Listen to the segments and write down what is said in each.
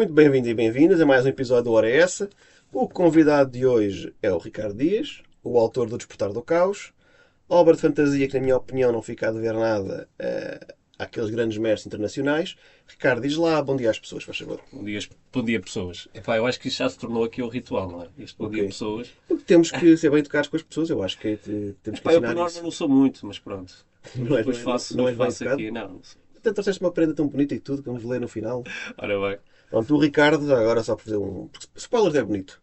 Muito bem-vindos e bem-vindas a mais um episódio do Hora é Essa. O convidado de hoje é o Ricardo Dias, o autor do Despertar do Caos, obra de fantasia que, na minha opinião, não fica a dever nada àqueles grandes mestres internacionais. Ricardo, diz lá bom dia às pessoas, faz favor. Bom dia, pessoas. Epá, eu acho que isto já se tornou aqui o ritual, não é? Este bom dia, pessoas. Porque temos que ser bem educados com as pessoas, eu acho que temos que Epá, eu por ensinar norma isso. não sou muito, mas pronto. Não és, Depois bem- faço, não és bem faço educado? aqui. Não sou. Até trouxeste uma prenda tão bonita e tudo que vamos ler no final. Ora bem. Pronto, o Ricardo, já agora só para fazer um... porque spoiler é bonito.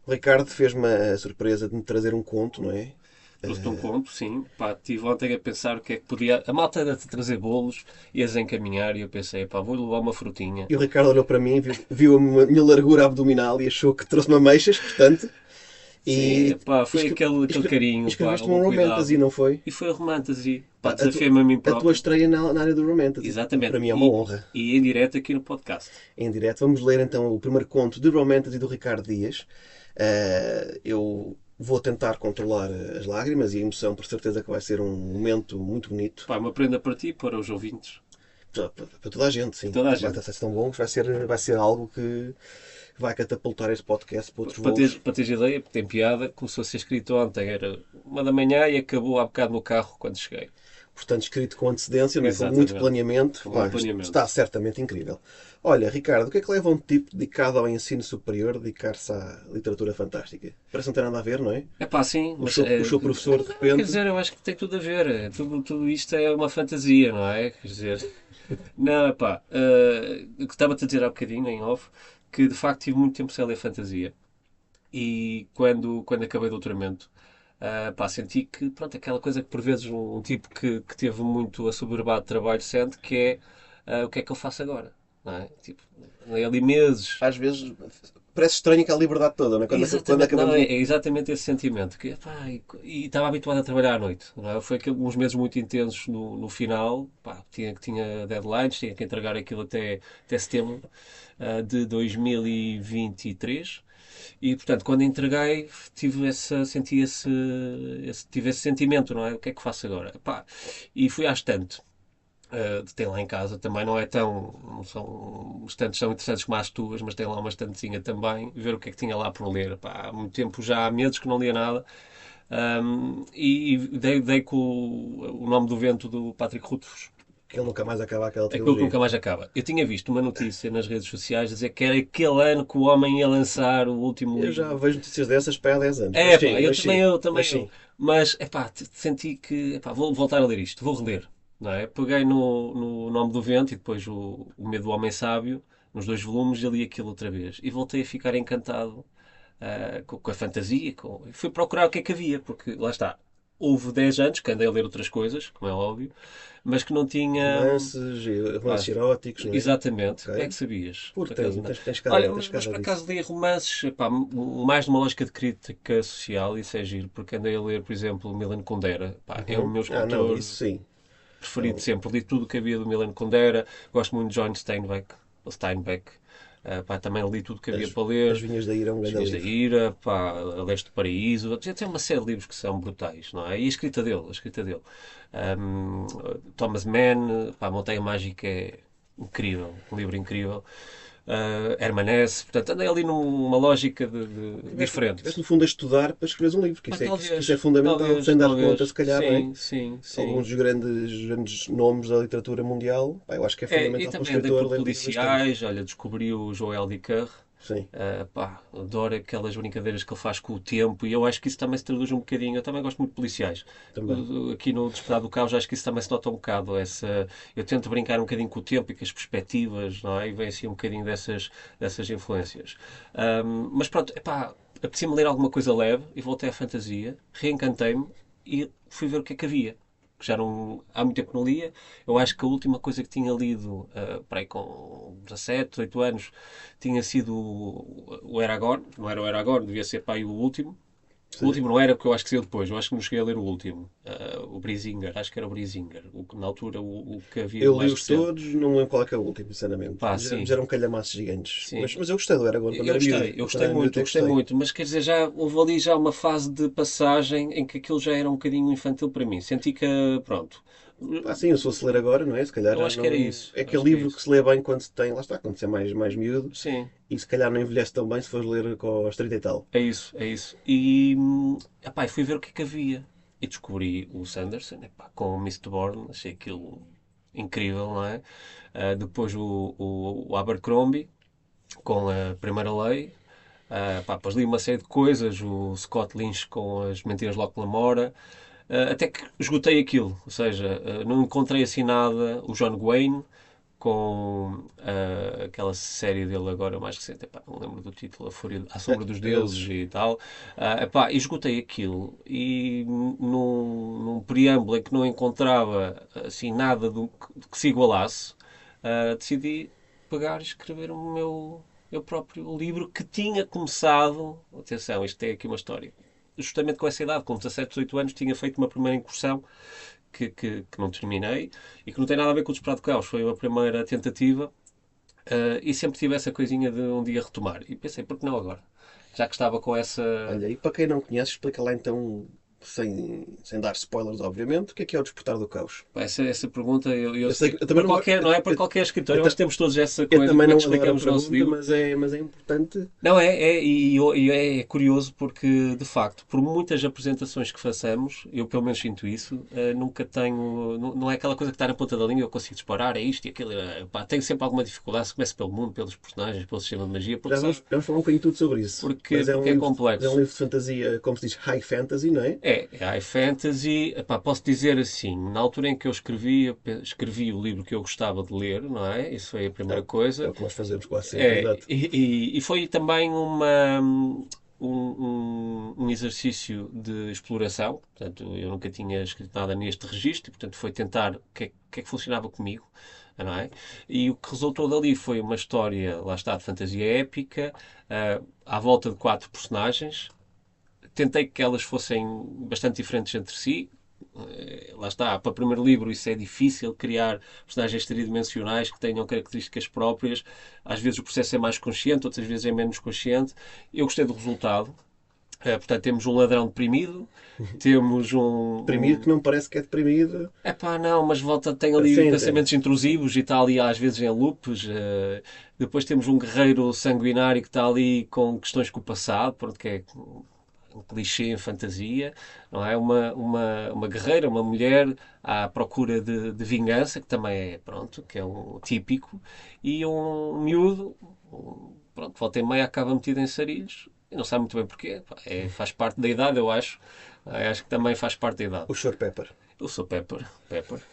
O Ricardo fez-me a surpresa de me trazer um conto, não é? Trouxe-te um conto, sim. Pá, estive ontem a pensar o que é que podia. A malta era de trazer bolos, ias encaminhar e eu pensei, pá, vou levar uma frutinha. E o Ricardo olhou para mim, viu a minha largura abdominal e achou que trouxe-me ameixas, portanto. Sim, E pá, foi aquele carinho, pá, escreveste-me o um cuidado. Romantasy, não foi? E foi o Romantasy. Pá, A desafiei-me a mim a tua próprio. estreia na área do Romantasy. Exatamente. Para mim é uma honra. E em direto aqui no podcast. Em direto, vamos ler então o primeiro conto de Romantasy do Ricardo Dias. Eu vou tentar controlar as lágrimas e a emoção, por certeza que vai ser um momento muito bonito. Pá, uma prenda para ti e para os ouvintes. Para toda a gente, sim. Toda a gente. Vai ser tão bom que vai ser algo que vai catapultar este podcast para outros voos. Para teres ideia, porque tem piada, começou a ser escrito ontem, era 1 da manhã e acabou há bocado no carro quando cheguei. Portanto, escrito com antecedência, com Exatamente. muito planeamento. Com muito planeamento. Está certamente incrível. Olha, Ricardo, o que é que leva um tipo dedicado ao ensino superior a dedicar-se à literatura fantástica? Parece não ter nada a ver, não é? É pá, sim, O seu professor, de Quer repente... dizer, eu acho que tem tudo a ver. Tudo isto é uma fantasia, não é? Quer dizer, não, é pá, estava-te a dizer há bocadinho, em off, que de facto tive muito tempo sem ler fantasia. E quando acabei o doutoramento, pá, senti que, pronto, aquela coisa que por vezes um tipo que teve muito assoberbado de trabalho sente, que é o que é que eu faço agora? Não é? Tipo, andei ali meses. Às vezes parece estranho aquela liberdade toda, não é? Quando Exatamente, acabamos... não, é exatamente esse sentimento. Pá, e estava habituado a trabalhar à noite. Não é? Foi uns meses muito intensos no final. Pá, tinha deadlines, tinha que entregar aquilo até setembro de 2023. E, portanto, quando entreguei, tive esse sentimento, não é? O que é que faço agora? Pá, e fui à estante. Tem lá em casa, também não é tão. Não são, os estantes são interessantes como as tuas, mas tem lá uma estantezinha também, ver o que é que tinha lá por ler. Pá, há muito tempo, já há meses que não lia nada. E dei com o nome do vento do Patrick Rothfuss. Que ele nunca mais acaba aquela Aquilo que trilogia. nunca mais acaba. Eu tinha visto uma notícia nas redes sociais a dizer que era aquele ano que o homem ia lançar o último Eu livro. já vejo notícias dessas para há 10 anos. É, Mas pá, sim, eu mas também sim, eu, também mas eu. sim. Mas, é pá, senti que, epá, vou voltar a ler isto, vou reler, não é? Peguei no Nome do Vento e depois o Medo do Homem Sábio, nos 2 volumes, e li aquilo outra vez. E voltei a ficar encantado com a fantasia. Fui procurar o que é que havia, porque, lá está, houve 10 anos que andei a ler outras coisas, como é óbvio, mas que não tinha... Romances eróticos, não é? Exatamente. Ok. Como é que sabias? Porque Por acaso, não. tens Olha, tens mas cara por disso. acaso li romances, epá, mais numa lógica de crítica social, isso é giro, porque andei a ler, por exemplo, Milan Kundera. Pá, é o meu Ah, não, escritor isso sim. preferido sempre. Li tudo o que havia do Milan Kundera. Gosto muito de John Steinbeck. Pá, também li tudo o que havia para ler. As Vinhas da Ira é um Os grande Vinhas da livro. Ira, pá, A Leste do Paraíso. Tem uma série de livros que são brutais, não é? E a escrita dele. Thomas Mann, pá, A Montanha Mágica é incrível, um livro incrível. Herman Hesse, portanto, andei ali numa lógica diferente. Estiveste no fundo a estudar para escreveres um livro, que Mas isso é fundamental, sem dar conta, se calhar, não é? sim. Alguns dos grandes nomes da literatura mundial, pá, eu acho que é E fundamental para o também andei escritor por ler livros bastante. policiais, olha, descobri o Joel Dicker. Sim. Pá, adoro aquelas brincadeiras que ele faz com o tempo e eu acho que isso também se traduz um bocadinho. Eu também gosto muito de policiais. Também. Aqui no Despertar do Caos acho que isso também se nota um bocado. Eu tento brincar um bocadinho com o tempo e com as perspectivas, não é? E vem assim um bocadinho dessas influências. Mas pronto, epá, apetecia-me ler alguma coisa leve e voltei à fantasia, reencantei-me e fui ver o que é que havia. Que já não, há muito tempo que não lia. Eu acho que a última coisa que tinha lido, para aí com 17, 18 anos, tinha sido o Eragon. Não era o Eragon, devia ser para aí o último. O último não era, porque eu acho que saiu depois. Eu acho que não cheguei a ler o último. O Brisinger, acho que era o Brisinger. Na altura, o que havia Eu li mais os recente. todos, não lembro qual é que é o último, sinceramente. Pá, sim. Já eram calhamaços gigantes. Sim. Mas eu gostei do Aragorn quando era miúdo. Eu Quando gostei era miúdo, muito, até eu gostei muito, mas quer dizer, já houve ali uma fase de passagem em que aquilo já era um bocadinho infantil para mim. Senti que, pronto, Pá, sim, eu sou a ler agora, não é? Se calhar Eu já acho que era não. isso. É Acho aquele que é livro que isso. se lê bem quando se tem, lá está, quando se é mais miúdo Sim, e se calhar não envelhece tão bem se fores ler aos 30 e tal. é isso, é isso. E epá, e fui ver o que é que havia. E descobri o Sanderson, epá, com o Mistborn, achei aquilo incrível, não é? Depois o Abercrombie, com a Primeira Lei. Pá, depois li uma série de coisas, o Scott Lynch com as Mentiras de Locke Lamora. Até que esgotei aquilo, ou seja, não encontrei assim nada. O John Wayne, com aquela série dele agora mais recente, epá, não lembro do título, A Sombra dos Deuses Deuses. e tal. Epá, e esgotei aquilo e num preâmbulo em que não encontrava assim nada que se igualasse, decidi pegar e escrever o meu próprio livro que tinha começado. Atenção, isto tem aqui uma história. Justamente com essa idade, com 17, 18 anos, tinha feito uma primeira incursão que não terminei e que não tem nada a ver com o Desperado Caos. Foi a primeira tentativa e sempre tive essa coisinha de um dia retomar. E pensei, por que não agora? Já que estava com essa. Olha, e para quem não conhece, explica lá então, sem dar spoilers, obviamente, o que é o Despertar do Caos. Essa pergunta, Eu sei que eu também para não, qualquer, não é para eu, qualquer escritor, eu, eu acho que temos todos essa eu coisa, também como é que não adoro a explicamos o nosso pergunta, livro. mas é importante. Não, e é curioso porque, de facto, por muitas apresentações que façamos, eu pelo menos sinto isso, nunca tenho. Não é aquela coisa que está na ponta da língua, eu consigo disparar, é isto e aquilo. Pá, tenho sempre alguma dificuldade, se começa pelo mundo, pelos personagens, pelo sistema de magia, Já porque, vamos falar um bocadinho tudo sobre isso. Mas porque é é um complexo. livro de fantasia, como se diz, high fantasy, não é? É high fantasy. Epá, posso dizer assim, na altura em que eu escrevi o livro que eu gostava de ler, não é? Isso foi a primeira Não, é coisa. o que nós fazemos quase sempre, É, exato. e foi também um exercício de exploração. Portanto, eu nunca tinha escrito nada neste registro, e, portanto, foi tentar o que é que funcionava comigo, não é? E o que resultou dali foi uma história, lá está, de fantasia épica, à volta de 4 personagens. Tentei que elas fossem bastante diferentes entre si. Lá está, para o primeiro livro isso é difícil, criar personagens tridimensionais que tenham características próprias. Às vezes o processo é mais consciente, outras vezes é menos consciente. Eu gostei do resultado. Portanto, temos um ladrão deprimido, temos Deprimido que não parece que é deprimido. epá, não, mas volta, tem ali Sim, pensamentos intrusivos e está ali às vezes em loops. Depois temos um guerreiro sanguinário que está ali com questões com o passado, pronto, que é um clichê em fantasia, não é? Uma guerreira, uma mulher à procura de vingança, que também é, pronto, que é um típico, e um miúdo, pronto, volta e meia acaba metido em sarilhos, e não sabe muito bem porquê, pá, faz parte da idade, eu acho. Acho que também faz parte da idade. o Sr. Pepper. Eu sou Pepper.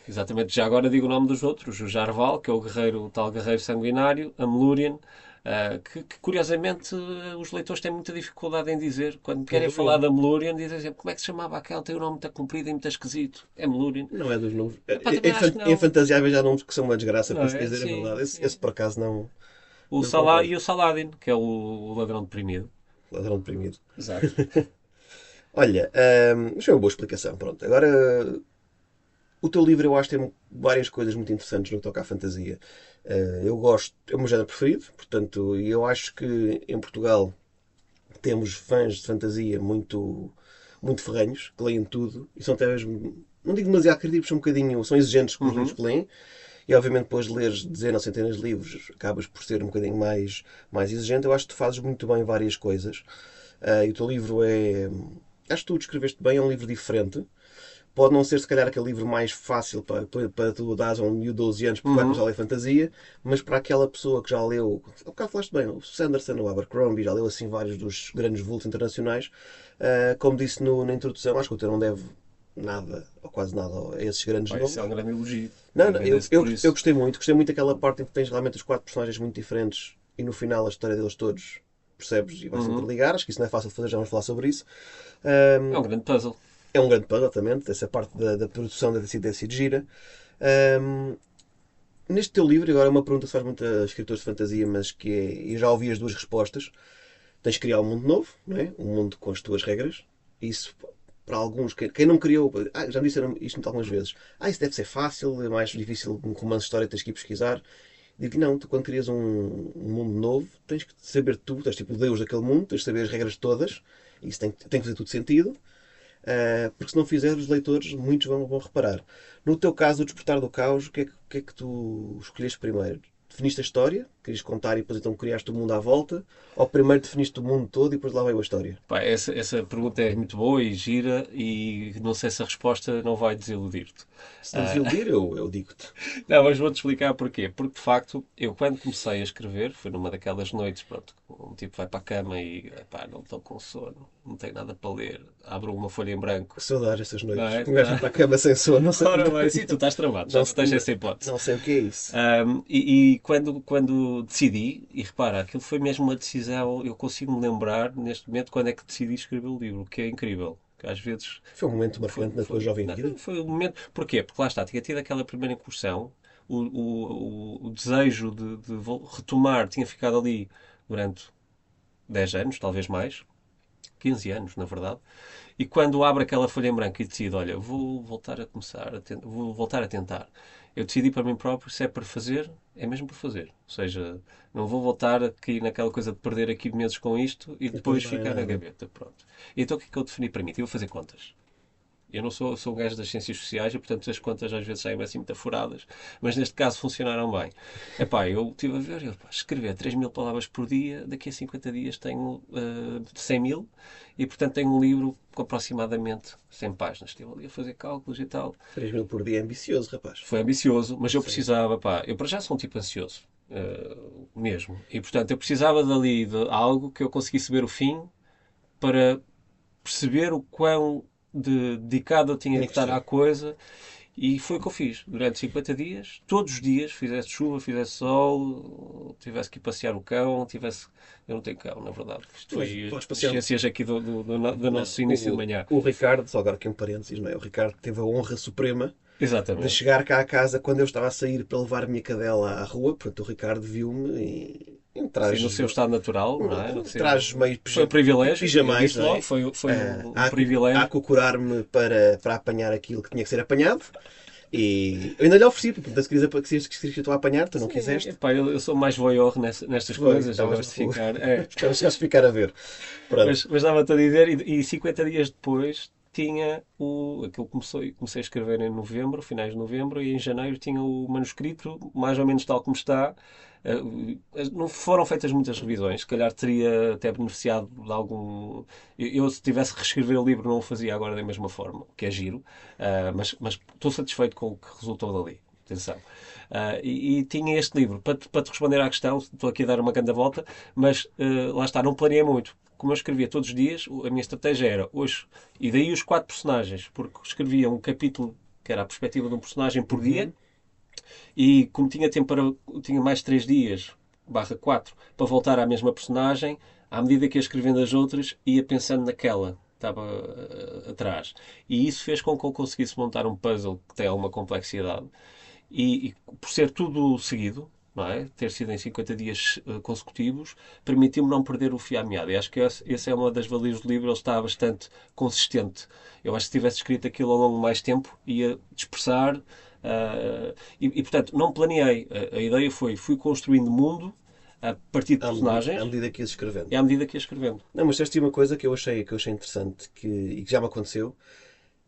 Exatamente. Já agora digo o nome dos outros. O Jarval, que é o tal guerreiro sanguinário. A Melurian, que curiosamente os leitores têm muita dificuldade em dizer. Quando querem falar Melurian. da Melurian, dizem sempre como é que se chamava aquela? Tem um nome muito comprido e muito esquisito. É Melurian. Não é dos nomes. Epá, também acho que Em não. fantasia, há nomes que são uma desgraça, Não para se é? dizer a Sim, verdade. Esse sim. por acaso não, O não Salah concordo. e o Saladin, que é o ladrão deprimido. Ladrão deprimido. Exato. Olha, isto é uma boa explicação. Pronto, agora o teu livro eu acho que tem várias coisas muito interessantes no que toca à fantasia. Eu gosto, é o meu género preferido, portanto, eu acho que em Portugal temos fãs de fantasia muito ferrenhos, que leem tudo e são até mesmo, não digo demasiado críticos, são exigentes com os livros Uhum. que leem. E obviamente depois de leres dezenas ou centenas de livros acabas por ser um bocadinho mais exigente. Eu acho que tu fazes muito bem várias coisas. E o teu livro é. Acho que tu descreveste bem, é um livro diferente. Pode não ser, se calhar, aquele livro mais fácil para tu dares a um miúdo de 12 anos porque vai começar Uhum. a ler fantasia, mas para aquela pessoa que já leu, há bocado falaste bem, o Sanderson, o Abercrombie, já leu assim vários dos grandes vultos internacionais, como disse na introdução, acho que o teu não deve nada, ou quase nada, a esses grandes Pá, isso é nomes. um grande elogio. Não, não, Agradeço por eu isso. gostei muito daquela parte em que tens realmente os 4 personagens muito diferentes e no final a história deles todos percebes e vai-se Uhum. interligar. Acho que isso não é fácil de fazer, já vamos falar sobre isso. É um grande puzzle. É um grande puzzle, exatamente, essa parte da produção deve ter sido gira. Ahm, Neste teu livro, agora é uma pergunta que se faz muito a escritores de fantasia, mas que é, eu já ouvi as duas respostas. Tens de criar um mundo novo, não é? Um mundo com as tuas regras. Isso, para alguns, quem não criou, já me disseram isto algumas vezes. Isso deve ser fácil, é mais difícil um romance de história, tens que ir pesquisar. Digo que não, tu quando crias um mundo novo, tens que saber tu, tens tipo o Deus daquele mundo, tens que saber as regras todas, e isso tem que fazer tudo sentido. porque se não fizer, os leitores, muitos vão reparar. No teu caso, o Despertar do Caos, o que é que tu escolheste primeiro? Definiste a história, querias contar e depois então criaste o mundo à volta? Ou primeiro definiste o mundo todo e depois lá veio a história? Pá, essa pergunta é muito boa e gira e não sei se a resposta não vai desiludir-te. Se não desiludir, eu digo-te. Não, mas vou-te explicar porquê. Porque, de facto, eu quando comecei a escrever, foi numa daquelas noites, pronto, um tipo vai para a cama e, pá, não estou com sono, não tenho nada para ler, abro uma folha em branco. Que saudades essas Não noites. é? Um gajo vai para a cama sem sono, não sei. Ora bem, sim, tu estás tramado, já Não, não tens essa hipótese. não sei o que é isso. E quando decidi, e repara, aquilo foi mesmo uma decisão, eu consigo me lembrar neste momento quando é que decidi escrever o livro, o que é incrível. Que às vezes Foi um momento marcante na tua jovem vida. não, foi o momento. Porquê? Porque lá está, tinha tido aquela primeira incursão, o desejo de retomar tinha ficado ali durante 10 anos, talvez mais, 15 anos, na verdade. E quando abre aquela folha em branco e decido, olha, vou voltar a começar, vou voltar a tentar. Eu decidi para mim próprio, se é para fazer, é mesmo para fazer. Ou seja, não vou voltar a cair naquela coisa de perder aqui meses com isto e Depois depois não é ficar na nada. gaveta. Pronto. Então o que é que eu defini para mim? Eu vou fazer contas. Eu não sou um gajo das ciências sociais e, portanto, as contas às vezes saem assim muito furadas, mas neste caso funcionaram bem. Epá, eu estive a ver, escrever 3.000 palavras por dia, daqui a 50 dias tenho 100 mil e, portanto, tenho um livro com aproximadamente 100 páginas. Estive ali a fazer cálculos e tal. 3.000 por dia é ambicioso, rapaz. Foi ambicioso, mas eu Sim. precisava, pá, eu para já sou um tipo ansioso, mesmo. E, portanto, eu precisava dali de algo que eu conseguisse ver o fim para perceber o quão dedicado eu tinha Tinha que que estar ser. à coisa e foi o que eu fiz. Durante 50 dias, todos os dias, fizesse chuva, fizesse sol, tivesse que ir passear o cão, tivesse... Eu não tenho cão, na verdade. Isto Mas foi podes passear. ciências aqui do Não, nosso início de manhã. o Ricardo, só agora aqui um parênteses, não é? O Ricardo teve a honra suprema de Exatamente. chegar cá a casa quando eu estava a sair para levar a minha cadela à rua. Portanto, o Ricardo viu-me em Sim, no trajes, seu estado natural, não é? trajes meio Foi um privilégio, eu pijamais, disse não logo, é? foi um A privilégio. acocorar-me para apanhar aquilo que tinha que ser apanhado. E eu ainda lhe ofereci, porque se querias que estou a apanhar, tu não quiseste. Epá, eu sou mais voyeur nestas Foi, coisas, eu gosto de ficar. É. Chegaste a ficar a ver. Pronto. Mas dava-te a dizer, e 50 dias depois tinha aquilo comecei a escrever em novembro, finais de novembro, e em janeiro tinha o manuscrito, mais ou menos tal como está. Não foram feitas muitas revisões, se calhar teria até beneficiado de algum. Se tivesse que reescrever o livro, não o fazia agora da mesma forma, o que é giro, mas estou satisfeito com o que resultou dali. Atenção. E tinha este livro. Para te responder à questão, estou aqui a dar uma grande volta, mas lá está, não planeei muito. Como eu escrevia todos os dias, a minha estratégia era hoje, e daí os 4 personagens, porque escrevia um capítulo que era a perspectiva de um personagem por dia, e como tinha tempo para. Tinha mais 3 dias, barra 4, para voltar à mesma personagem, à medida que ia escrevendo as outras, ia pensando naquela que estava atrás. E isso fez com que eu conseguisse montar um puzzle que tem alguma complexidade. E por ser tudo seguido, não é? Ter sido em 50 dias consecutivos, permitiu-me não perder o fio à meada. E acho que essa é uma das valias do livro, ele está bastante consistente. Eu acho que se tivesse escrito aquilo ao longo de mais tempo, ia dispersar. Portanto, não planeei. A ideia fui construindo mundo a partir de À personagens medida que ias escrevendo. e à medida que ia escrevendo. Não, mas tens uma coisa que eu achei interessante e que já me aconteceu.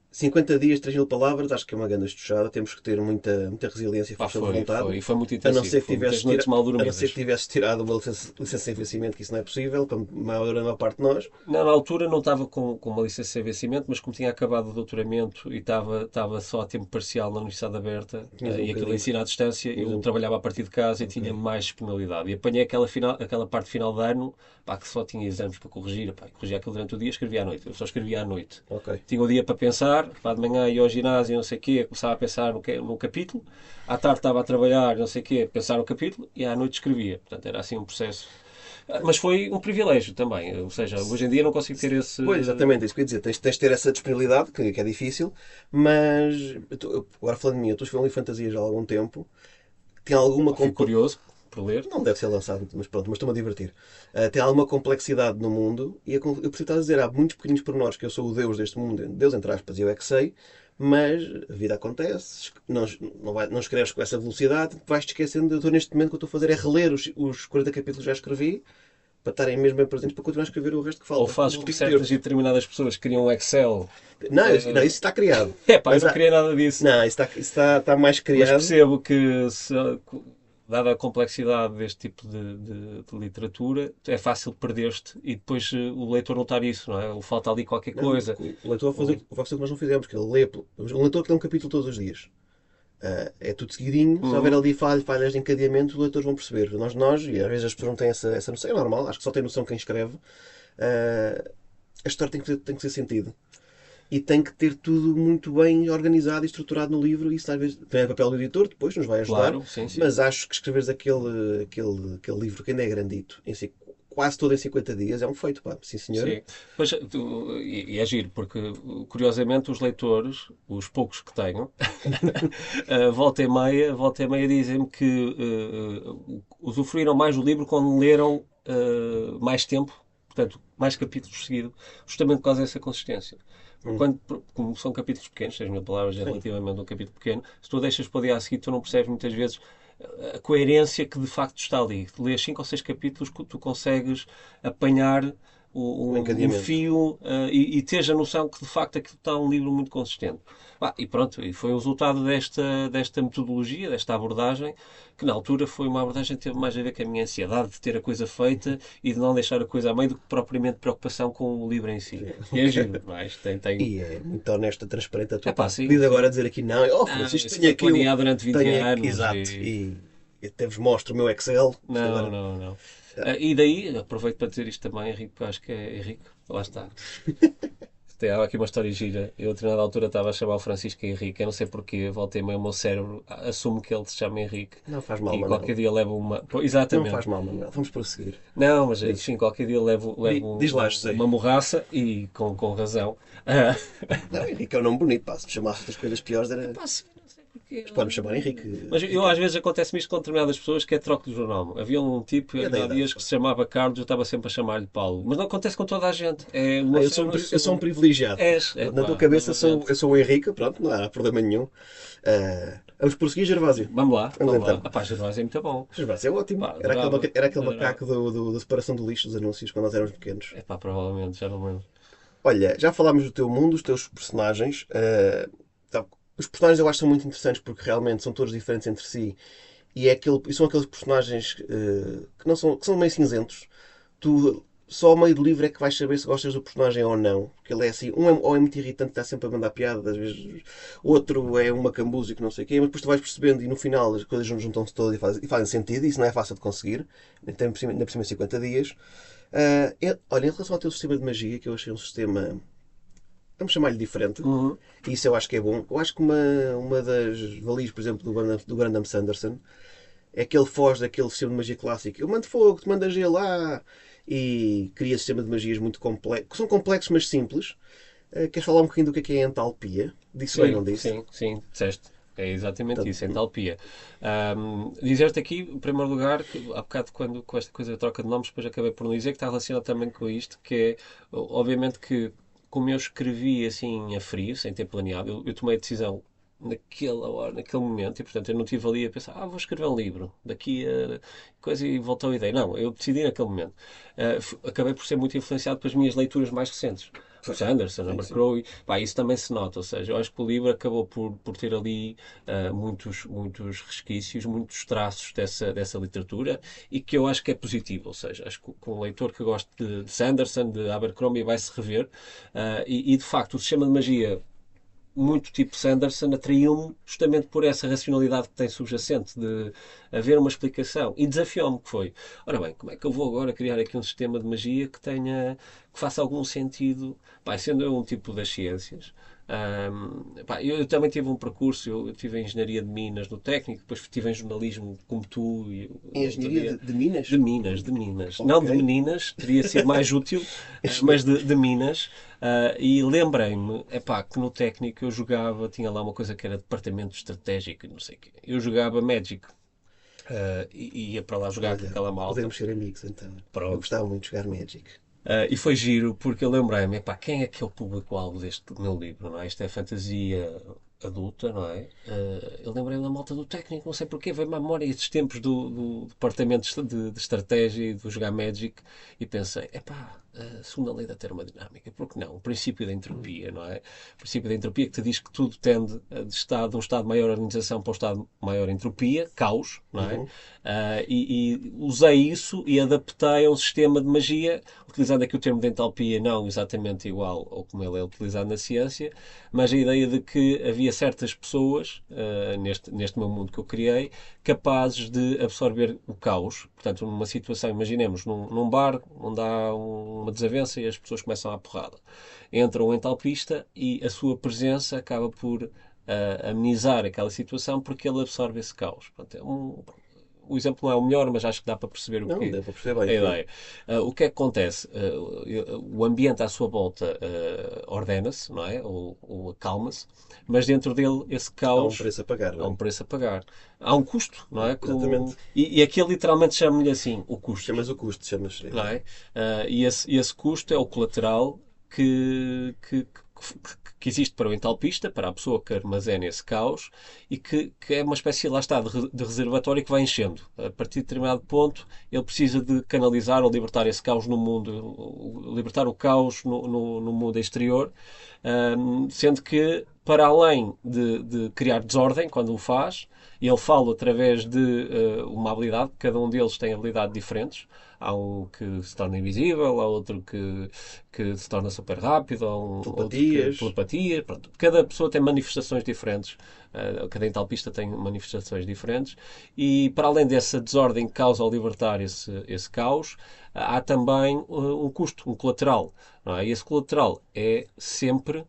50 dias, 3.000 palavras, acho que é uma grande estuchada. Temos que ter muita resiliência e Pá, força de vontade. foi muito A não intensivo. ser que Foi muitas tivesses, noites mal a não ser dormidas. que tivesses tirado uma licença sem vencimento, que isso não é possível, para a maior parte de nós. Na altura não estava com uma licença sem vencimento, mas como tinha acabado o doutoramento e estava só a tempo parcial na Universidade Aberta Tinhas um e aquilo bocadinho. ensino à distância, eu trabalhava a partir de casa e tinha mais disponibilidade. E apanhei aquela parte final de ano, pá, que só tinha exames para corrigir, pá, corrigia aquilo durante o dia, escrevia à noite. Eu só escrevia à noite. Ok. Tinha o dia para pensar, pá, de manhã ia ao ginásio, não sei o quê, começava a pensar no capítulo, à tarde estava a trabalhar, não sei o quê, pensar no capítulo e à noite escrevia. Portanto, era assim um processo. Mas foi um privilégio também, ou seja, hoje em dia não consigo ter esse. Pois, exatamente, é isso que eu ia dizer. Tens de ter essa disponibilidade, que é difícil, mas agora falando de mim, eu estou a escrever um fantasia já há algum tempo. Tem alguma Fico curioso por ler. Não deve ser lançado, mas pronto, mas estou-me a divertir. Tem alguma complexidade no mundo e eu preciso estar a dizer, há muitos pequenos pormenores que eu sou o Deus deste mundo, Deus entre aspas, e eu é que sei, mas a vida acontece, não escreves com essa velocidade, vais-te esquecendo. Eu estou neste momento que eu estou a fazer é reler os 40 capítulos que já escrevi para estarem mesmo bem presentes para continuar a escrever o resto que falta. Ou fazes No como último certas terço. e determinadas pessoas que criam um Excel. Não, não, isso está criado. É pá, eu Mas não queria nada disso. não, está mais Mas criado. percebo que, dada a complexidade deste tipo de literatura, é fácil perder-te e depois o leitor notar isso, não é? Ou falta ali qualquer Não, coisa. o leitor vai fazer o que nós não fizemos, que ele lê. Um leitor que lê um capítulo todos os dias. É tudo seguidinho. Se houver Uhum. ali falhas de encadeamento, os leitores vão perceber. Nós, e às vezes as pessoas não têm essa noção, é normal, acho que só tem noção quem escreve. A história tem que fazer sentido. E tem que ter tudo muito bem organizado e estruturado no livro. Isso às vezes também é papel do editor, depois nos vai ajudar. Claro, sim, sim. Mas acho que escreveres aquele livro que ainda é grandito, quase todo em 50 dias, é um feito, pá. Sim, senhor. Sim. Pois, e é giro, porque curiosamente os leitores, os poucos que tenho, volta e meia dizem-me que usufruíram mais do livro quando leram mais tempo, portanto, mais capítulos seguidos, justamente por causa dessa consistência. Porque como são capítulos pequenos, 6.000 palavras é Sim. relativamente um capítulo pequeno, se tu deixas para o dia a seguir, tu não percebes muitas vezes a coerência que de facto está ali. Tu lês 5 ou 6 capítulos que tu consegues apanhar O um encadeamento. fio e teres a noção que de facto aquilo está um livro muito consistente. E pronto, e foi o resultado desta metodologia, desta abordagem, que na altura foi uma abordagem que teve mais a ver com a minha ansiedade de ter a coisa feita e de não deixar a coisa a meio do que propriamente preocupação com o livro em si. E é giro, mas tem. E é muito honesta, transparente a tua Epá, parte. sim, Podia sim. agora dizer aqui, não, oh, Não, Francisco, isso tenho foi aqui o. planeado durante 20 anos. Exato. E até vos mostro o meu Excel. Isto Não, agora. não, não. E daí, aproveito para dizer isto também, Henrique, porque eu acho que é Henrique. Lá está. Tem aqui uma história gira. Eu, a determinada altura, estava a chamar o Francisco Henrique. Eu não sei porquê, voltei meio o meu cérebro, assumo que ele se chama Henrique. Não faz mal, E qualquer Manuel. dia levo uma. Pô, Não exatamente. faz mal, Manuel. Vamos prosseguir. Não, mas Diz. sim, qualquer dia levo Diz lá, José. uma morraça e com razão. Ah, Não, Henrique é um nome bonito, pá. Se me chamasse das coisas piores, era. pá, sim, não sei porquê. Pode-me chamar Henrique. Mas eu às vezes acontece-me isto com determinadas pessoas que é troco de jornal. Havia um tipo É da há idade, dias pá. que se chamava Carlos, eu estava sempre a chamar-lhe Paulo. Mas não acontece com toda a gente. É uma Eu sou um privilegiado. Na tua cabeça eu sou o Henrique, pronto, não há problema nenhum. Vamos prosseguir, Gervásio. Vamos lá, Vamos vamos lá. então. Pá, Gervásio é muito bom. Gervásio é ótimo. Pá, Era aquele adorava. macaco da separação do lixo dos anúncios quando nós éramos pequenos. É pá, provavelmente, já não me lembro. Olha, já falámos do teu mundo, dos teus personagens. Tá, os personagens eu acho que são muito interessantes porque realmente são todos diferentes entre si. E são aqueles personagens que são meio cinzentos. Tu só ao meio do livro é que vais saber se gostas do personagem ou não. Porque ele é assim, ou é muito irritante, está sempre a mandar piada, às vezes outro é uma cambuza que não sei o quê, mas depois tu vais percebendo e no final as coisas juntam-se todas e fazem sentido. Isso não é fácil de conseguir, ainda por cima de 50 dias. Olha, em relação ao teu sistema de magia, que eu achei um sistema, vamos chamar-lhe diferente, Uhum. e isso eu acho que é bom. Eu acho que uma das valias, por exemplo, do Brandon Sanderson é que ele foge daquele sistema de magia clássico. Eu mando fogo, tu mandas gelo lá. E cria sistema de magias muito complexos. Que são complexos, mas simples. Queres falar um bocadinho do que é a entalpia? Disse bem, Sim, não disse? sim, sim, disseste. É exatamente isso, Portanto, entalpia. Dizer-te aqui, em primeiro lugar, que há bocado, quando, com esta coisa da troca de nomes, depois acabei por não dizer que está relacionado também com isto, que é, obviamente que, como eu escrevi assim a frio, sem ter planeado, eu tomei a decisão naquela hora, naquele momento, e portanto eu não estive ali a pensar, vou escrever um livro, daqui a coisa e voltou a ideia. Não, eu decidi naquele momento. Acabei por ser muito influenciado pelas minhas leituras mais recentes. O Sanderson, Abercrombie, pá, isso também se nota, ou seja, eu acho que o livro acabou por ter ali muitos resquícios, muitos traços dessa literatura e que eu acho que é positivo, ou seja, acho que um leitor que gosta de Sanderson, de Abercrombie, vai se rever e de facto o sistema de magia muito tipo Sanderson atraiu-me justamente por essa racionalidade que tem subjacente de haver uma explicação e desafiou-me que foi, ora bem, como é que eu vou agora criar aqui um sistema de magia que faça algum sentido, pá, sendo eu um tipo das ciências. Pá, eu também tive um percurso, eu tive em engenharia de Minas no técnico, depois tive em jornalismo como tu e engenharia de Minas? De Minas. Ok. Não de meninas, teria sido mais útil, mas de Minas. E lembrei-me, epá, que no técnico eu jogava, tinha lá uma coisa que era departamento estratégico, e não sei o quê. Eu jogava Magic. E ia para lá jogar com Olha, aquela malta. podemos ser amigos então. Pronto. Eu gostava muito de jogar Magic. E foi giro, porque eu lembrei-me, epá, quem é que é o público-alvo deste meu livro, não é? Isto é fantasia, adulta, não é? Eu lembrei-me da malta do técnico, não sei porquê, veio-me à memória estes tempos do departamento de estratégia e do jogar Magic e pensei, epá, a segunda lei da termodinâmica, por que não? O princípio da entropia, não é? O princípio da entropia que te diz que tudo tende de um estado de maior organização para um estado de maior entropia, caos, não é? Uhum. E usei isso e adaptei a um sistema de magia, utilizando aqui o termo de entalpia, não exatamente igual ao como ele é utilizado na ciência, mas a ideia de que havia certas pessoas, neste meu mundo que eu criei, capazes de absorver o caos. Portanto, numa situação, imaginemos, num bar onde há uma desavença e as pessoas começam à porrada. Entra um entalpista e a sua presença acaba por amenizar aquela situação porque ele absorve esse caos. Portanto, o exemplo não é o melhor, mas acho que dá para perceber Não, deu para perceber a bem, sim. ideia. O que é que acontece? O ambiente à sua volta ordena-se, não é? Ou acalma-se, mas dentro dele esse Há um caos preço a pagar, não há é? um preço a pagar. Há um custo, não é? Exatamente. E aqui literalmente chama-lhe assim, o custo, Chamas o custo, chamas. não é? E esse custo é o colateral que existe para o entalpista, para a pessoa que armazena esse caos, e que é uma espécie, lá está, de reservatório que vai enchendo. A partir de determinado ponto, ele precisa de canalizar ou libertar esse caos no mundo, libertar o caos no mundo exterior, sendo que, para além de criar desordem, quando o faz, ele fala através de uma habilidade, cada um deles tem habilidades diferentes. Há um que se torna invisível, há outro que se torna super rápido, há outro que Telepatias. telepatia. Pronto. Cada pessoa tem manifestações diferentes, cada entalpista tem manifestações diferentes, e para além dessa desordem que causa ao libertar esse caos, há também um custo, um colateral. Não é? E esse colateral é sempre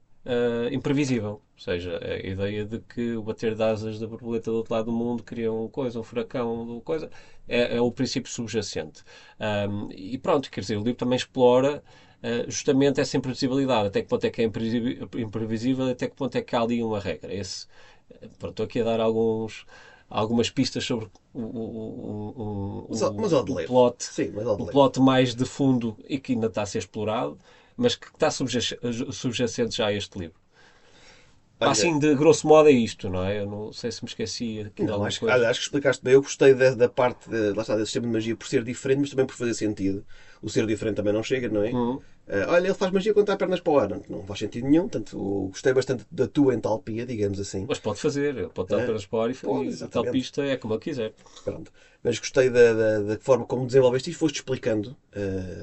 imprevisível. Ou seja, a ideia de que o bater de asas da borboleta do outro lado do mundo cria uma coisa, um furacão, uma coisa, é o princípio subjacente. E pronto, quer dizer, o livro também explora justamente essa imprevisibilidade. Até que ponto é que é imprevisível, até que ponto é que há ali uma regra. Pronto, estou aqui a dar algumas pistas sobre Mas há de o ler. plot, Sim, mas há de o ler. plot mais de fundo e que ainda está a ser explorado, mas que está subjacente já a este livro. Olha, Assim, de grosso modo, é isto, não é? Eu não sei se me esqueci aqui de não, alguma acho, coisa. acho que explicaste bem. Eu gostei da parte lá está, desse sistema de magia por ser diferente, mas também por fazer sentido. O ser diferente também não chega, não é? Uhum. Olha, ele faz magia quando está pernas para o ar. Não, não faz sentido nenhum. Portanto, gostei bastante da tua entalpia, digamos assim. Mas pode fazer, pode estar apenas para Pode, e tal exatamente. pista é como ele quiser. Pronto. Mas gostei da forma como desenvolveste isto, foste explicando.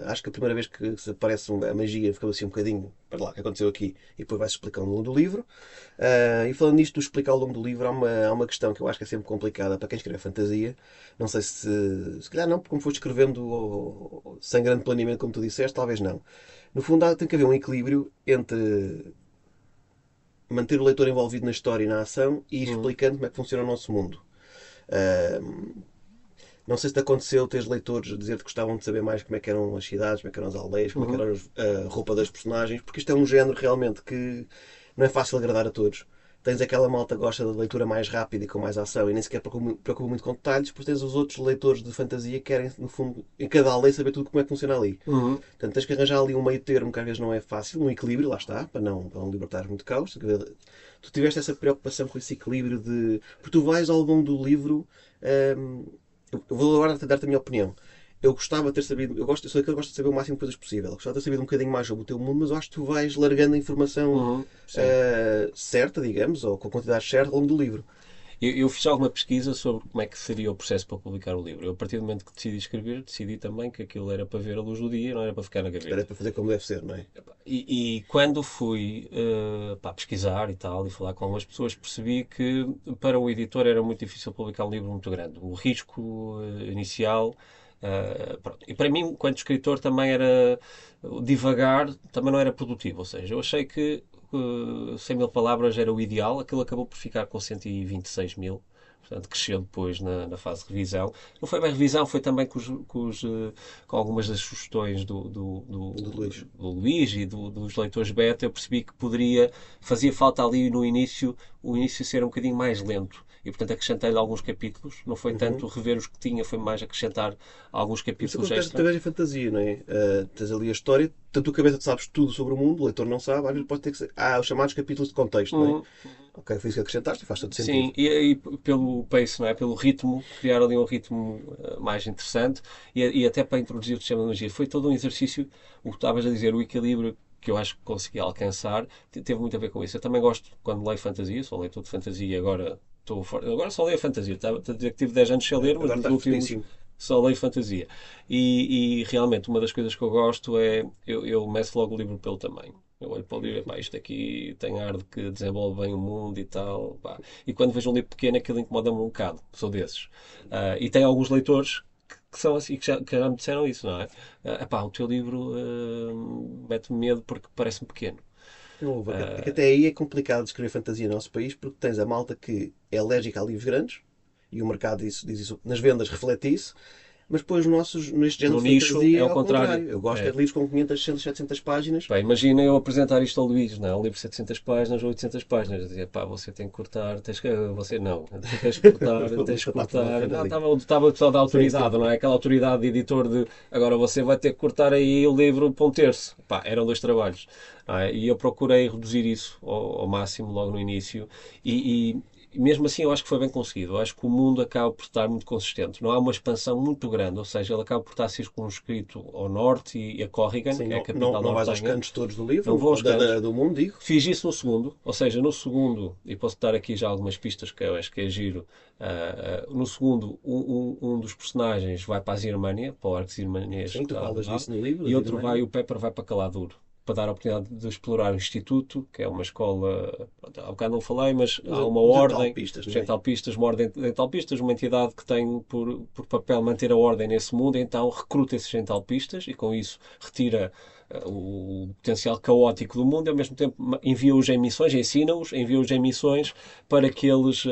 Acho que a primeira vez que se aparece a magia ficou assim um bocadinho para lá, o que aconteceu aqui, e depois vai-se explicar ao longo do livro. E falando nisto, do explicar ao longo do livro, há uma questão que eu acho que é sempre complicada para quem escreve fantasia. Não sei se calhar não, porque como foste escrevendo sem grande planeamento, como tu disseste, talvez não. No fundo, tem que haver um equilíbrio entre manter o leitor envolvido na história e na ação e ir Uhum. explicando como é que funciona o nosso mundo. Não sei se te aconteceu teres leitores dizer que gostavam de saber mais como é que eram as cidades, como é que eram as aldeias, como é que Uhum. era a roupa das personagens, porque isto é um género realmente que não é fácil agradar a todos. Tens aquela malta que gosta de leitura mais rápida e com mais ação e nem sequer preocupa muito com detalhes, depois tens os outros leitores de fantasia que querem, no fundo, em cada aldeia saber tudo como é que funciona ali. Uhum. Portanto, tens que arranjar ali um meio termo que às vezes não é fácil, um equilíbrio, lá está, para não libertar muito caos. Tu tiveste essa preocupação com esse equilíbrio de. Porque tu vais ao longo do livro. hum, eu vou agora dar-te a minha opinião. Eu gostava de ter sabido. Eu sou daquele que gosta de saber o máximo de coisas possível. Eu gostava de ter sabido um bocadinho mais sobre o teu mundo, mas eu acho que tu vais largando a informação Uhum. Sim. certa, digamos, ou com a quantidade certa ao longo do livro. Eu fiz alguma pesquisa sobre como é que seria o processo para publicar o livro. Eu, a partir do momento que decidi escrever, decidi também que aquilo era para ver a luz do dia, não era para ficar na Era gaveta. para fazer como deve ser, não é? E quando fui pesquisar e tal, e falar com algumas pessoas, percebi que para o editor era muito difícil publicar um livro muito grande. O risco inicial. Pronto. E para mim, enquanto escritor, também era divagar, também não era produtivo. Ou seja, eu achei que 100 mil palavras era o ideal, aquilo acabou por ficar com 126 mil. Portanto, cresceu depois na fase de revisão. Não foi bem revisão, foi também com algumas das sugestões Do Luís. do Luís e dos leitores beta. Eu percebi que fazia falta ali no início, o início ser um bocadinho mais lento. E, portanto, acrescentei-lhe alguns capítulos. Não foi Uhum. tanto rever os que tinha, foi mais acrescentar alguns Isso capítulos acontece extra. através da fantasia, não é? Tens ali a história, tanto a cabeça tu sabes tudo sobre o mundo, o leitor não sabe, às vezes pode ter que ser. Há os chamados capítulos de contexto, não é? Uhum. Ok, foi isso que acrescentaste e faz todo Sim, sentido. e pelo pace, não é? Pelo ritmo, criar ali um ritmo mais interessante e até para introduzir o sistema de magia. Foi todo um exercício, o que estavas a dizer, o equilíbrio que eu acho que consegui alcançar, teve muito a ver com isso. Eu também gosto, quando leio fantasia, sou leitor de fantasia e agora agora só leio fantasia. Estava a dizer que tive 10 anos sem ler, mas Agora nos estás últimos fortíssimo. só leio fantasia. E realmente, uma das coisas que eu gosto é, eu meço logo o livro pelo tamanho. Eu olho para o livro, pá, isto aqui tem ar de que desenvolve bem o mundo e tal, pá. E quando vejo um livro pequeno, aquilo incomoda-me um bocado. Sou desses. E tem alguns leitores que são assim, que já me disseram isso, não é? Epá, o teu livro mete-me medo porque parece-me pequeno. É que até aí é complicado de escrever fantasia no nosso país porque tens a malta que é alérgica a livros grandes e o mercado diz isso, nas vendas reflete isso, mas depois nossos, neste género No de nicho fantasia é é o ao contrário. contrário. Eu gosto é É. de livros com 500, 600, 700 páginas. Pá, imagina eu apresentar isto ao Luís, não é? Um livro de 700 páginas ou 800 páginas. Eu dizia, pá, você tem que cortar, tens que... Você não. Tu tens que cortar, tens que Está tudo ao cortar. pé da Não, linha. estava só da Sim, sim. autoridade, não é? Aquela autoridade de editor de agora você vai ter que cortar aí o livro para um terço. Pá, eram dois trabalhos. Não é? E eu procurei reduzir isso ao máximo logo no início e mesmo assim eu acho que foi bem conseguido. Eu acho que o mundo acaba por estar muito consistente. Não há uma expansão muito grande, ou seja, ele acaba por estar circunscrito ao norte e a Corrigan, Sim, que é a não, não, capital não vais aos nortenha. cantos todos do Não livro, vou aos cantos. do mundo, digo. Fiz isso no segundo, ou seja, no segundo, e posso dar aqui já algumas pistas que eu acho que é giro. No segundo, um dos personagens vai para a Zirmânia, para o arco Zirmanês que Sim, tu está falas lá, disso no livro, da e outro Birmania. vai, o Pepper vai para Caladur, para dar a oportunidade de explorar o Instituto, que é uma escola, pronto, há bocado não falei, mas há uma Os ordem, entalpistas, os não é? entalpistas, uma ordem de entalpistas, uma entidade que tem por papel manter a ordem nesse mundo, então recruta esses entalpistas e com isso retira o potencial caótico do mundo e ao mesmo tempo envia-os em missões, ensina-os, envia-os em missões para que eles,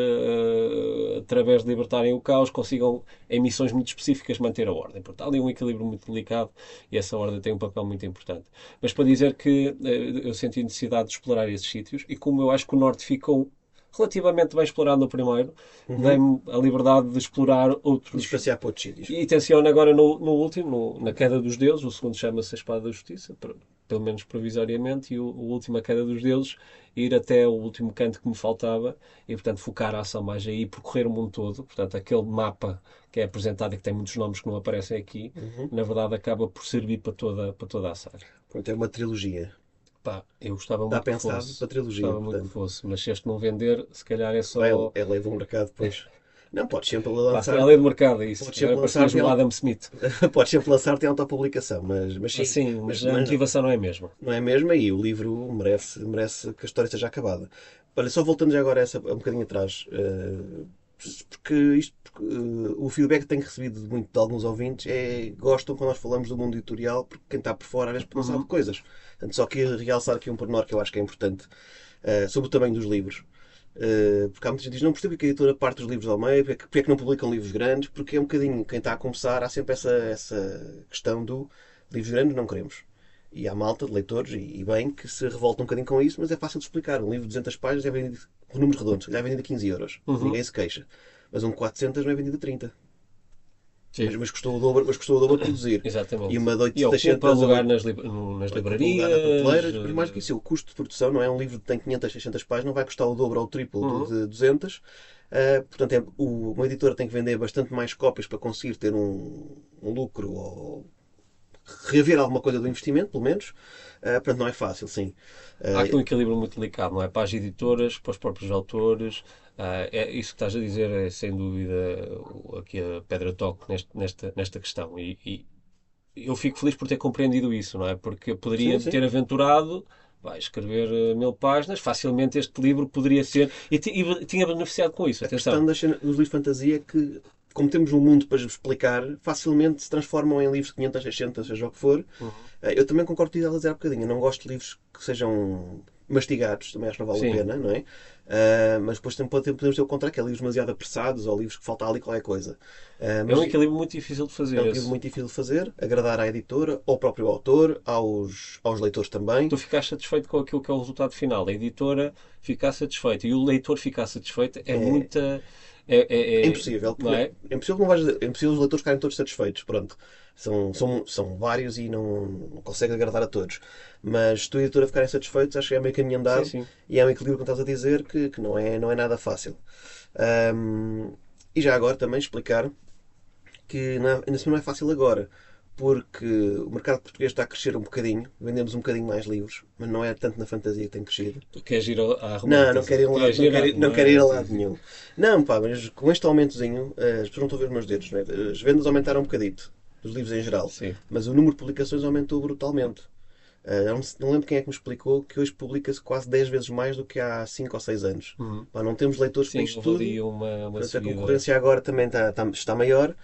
através de libertarem o caos, consigam em missões muito específicas manter a ordem. Portanto, há ali um equilíbrio muito delicado e essa ordem tem um papel muito importante. Mas para dizer que eu senti necessidade de explorar esses sítios e como eu acho que o Norte ficou relativamente bem explorado no primeiro, Uhum. dei-me a liberdade de explorar De outros. passear para outros sítios. E tenciono agora no último, na Queda dos Deuses, o segundo chama-se A Espada da Justiça, pelo menos provisoriamente, e o último, A Queda dos Deuses, ir até o último canto que me faltava e, portanto, focar a ação mais aí, percorrer o mundo todo. Portanto, aquele mapa que é apresentado e que tem muitos nomes que não aparecem aqui, Uhum. na verdade acaba por servir para toda a saga. Pronto, é uma trilogia. Pá, eu gostava Está muito que pensado fosse. para trilogia, Gostava muito que portanto. fosse, mas se este não vender, se calhar é Vai, só. é lei do mercado depois. Não, podes sempre Pá, é lançar. a lei do mercado, é isso. Podes sempre Agora lançar parecias o Adam Smith. podes sempre lançar-te em autopublicação, mas sim, Assim, mas a mas não. motivação não é a mesma. Não é mesmo? E o livro merece que a história seja acabada. Olha, só voltando já agora um bocadinho atrás, porque o feedback que tenho recebido muito de alguns ouvintes é gostam quando nós falamos do mundo editorial, porque quem está por fora às vezes não sabe de Uhum. coisas. Portanto, só que realçar aqui um pormenor que eu acho que é importante sobre o tamanho dos livros. Porque há muita gente que diz, não percebo que a editora parte dos livros ao meio, porque é que não publicam livros grandes, porque é um bocadinho, quem está a começar, há sempre essa questão do livros grandes não queremos. E há malta de leitores, e bem, que se revolta um bocadinho com isso, mas é fácil de explicar. Um livro de 200 páginas é vendido, com números redondos, é vendido a 15 euros. Uhum. Ninguém se queixa. Mas um de 400 não é vendido a 30. Sim, Mas custou o dobro a produzir. E exatamente. uma de E 8 ocupa 600 lugar nas ocupa um lugar na prateleira. livrarias. Mas mais do que isso, o custo de produção não é um livro que tem 500, 600 páginas, não vai custar o dobro ou o triplo do Uhum. de 200. Portanto, uma editora tem que vender bastante mais cópias para conseguir ter um lucro ou reaver alguma coisa do investimento, pelo menos. Portanto, não é fácil, sim. Há aqui um Uh, equilíbrio muito delicado, não é? Para as editoras, para os próprios autores. É isso que estás a dizer é sem dúvida aqui a pedra toque nesta questão. E eu fico feliz por ter compreendido isso, não é? Porque eu sim, poderia me sim. ter aventurado, vai escrever 1000 páginas, facilmente este livro poderia ser. E tinha beneficiado com isso, A questão atenção. dos livros de fantasia é que, como temos um mundo para explicar, facilmente se transformam em livros de 500, 600, seja o que for. Uhum. Eu também concordo com elas há bocadinho. Eu não gosto de livros que sejam mastigados, também acho que não vale a Sim, pena, não é? Mas depois podemos ter o contrário, que é livros demasiado apressados ou livros que falta ali qualquer coisa. é Mas um equilíbrio muito difícil de é fazer um livro esse. muito difícil de fazer, agradar à editora, ao próprio autor, aos leitores também. Tu ficares satisfeito com aquilo que é o resultado final. A editora ficar satisfeita e o leitor ficar satisfeito é É, muita. É impossível. Não é? É impossível os leitores ficarem todos satisfeitos. Pronto. São vários e não consegue agradar a todos. Mas se tu e a editora ficarem satisfeitos, acho que é meio caminho Sim, andado sim. e é um equilíbrio, como estás a dizer, que não é nada fácil. Ahm, e já agora também explicar que ainda assim não é fácil agora, porque o mercado português está a crescer um bocadinho, vendemos um bocadinho mais livros, mas não é tanto na fantasia que tem crescido. Tu queres ir à Não, não romântica. quero ir lá, Queres ir à... não quero ir a Sim, lado sim. nenhum. Não, pá, mas com este aumentozinho, as pessoas não estão a ver os meus dedos, né? As vendas aumentaram um bocadito, dos livros em geral, Sim. mas o número de publicações aumentou brutalmente. Não lembro quem é que me explicou que hoje publica-se quase 10 vezes mais do que há 5 ou 6 anos. Uhum. Pá, não temos leitores para Sim, isto houve tudo, ali uma portanto a subida. concorrência agora também está maior.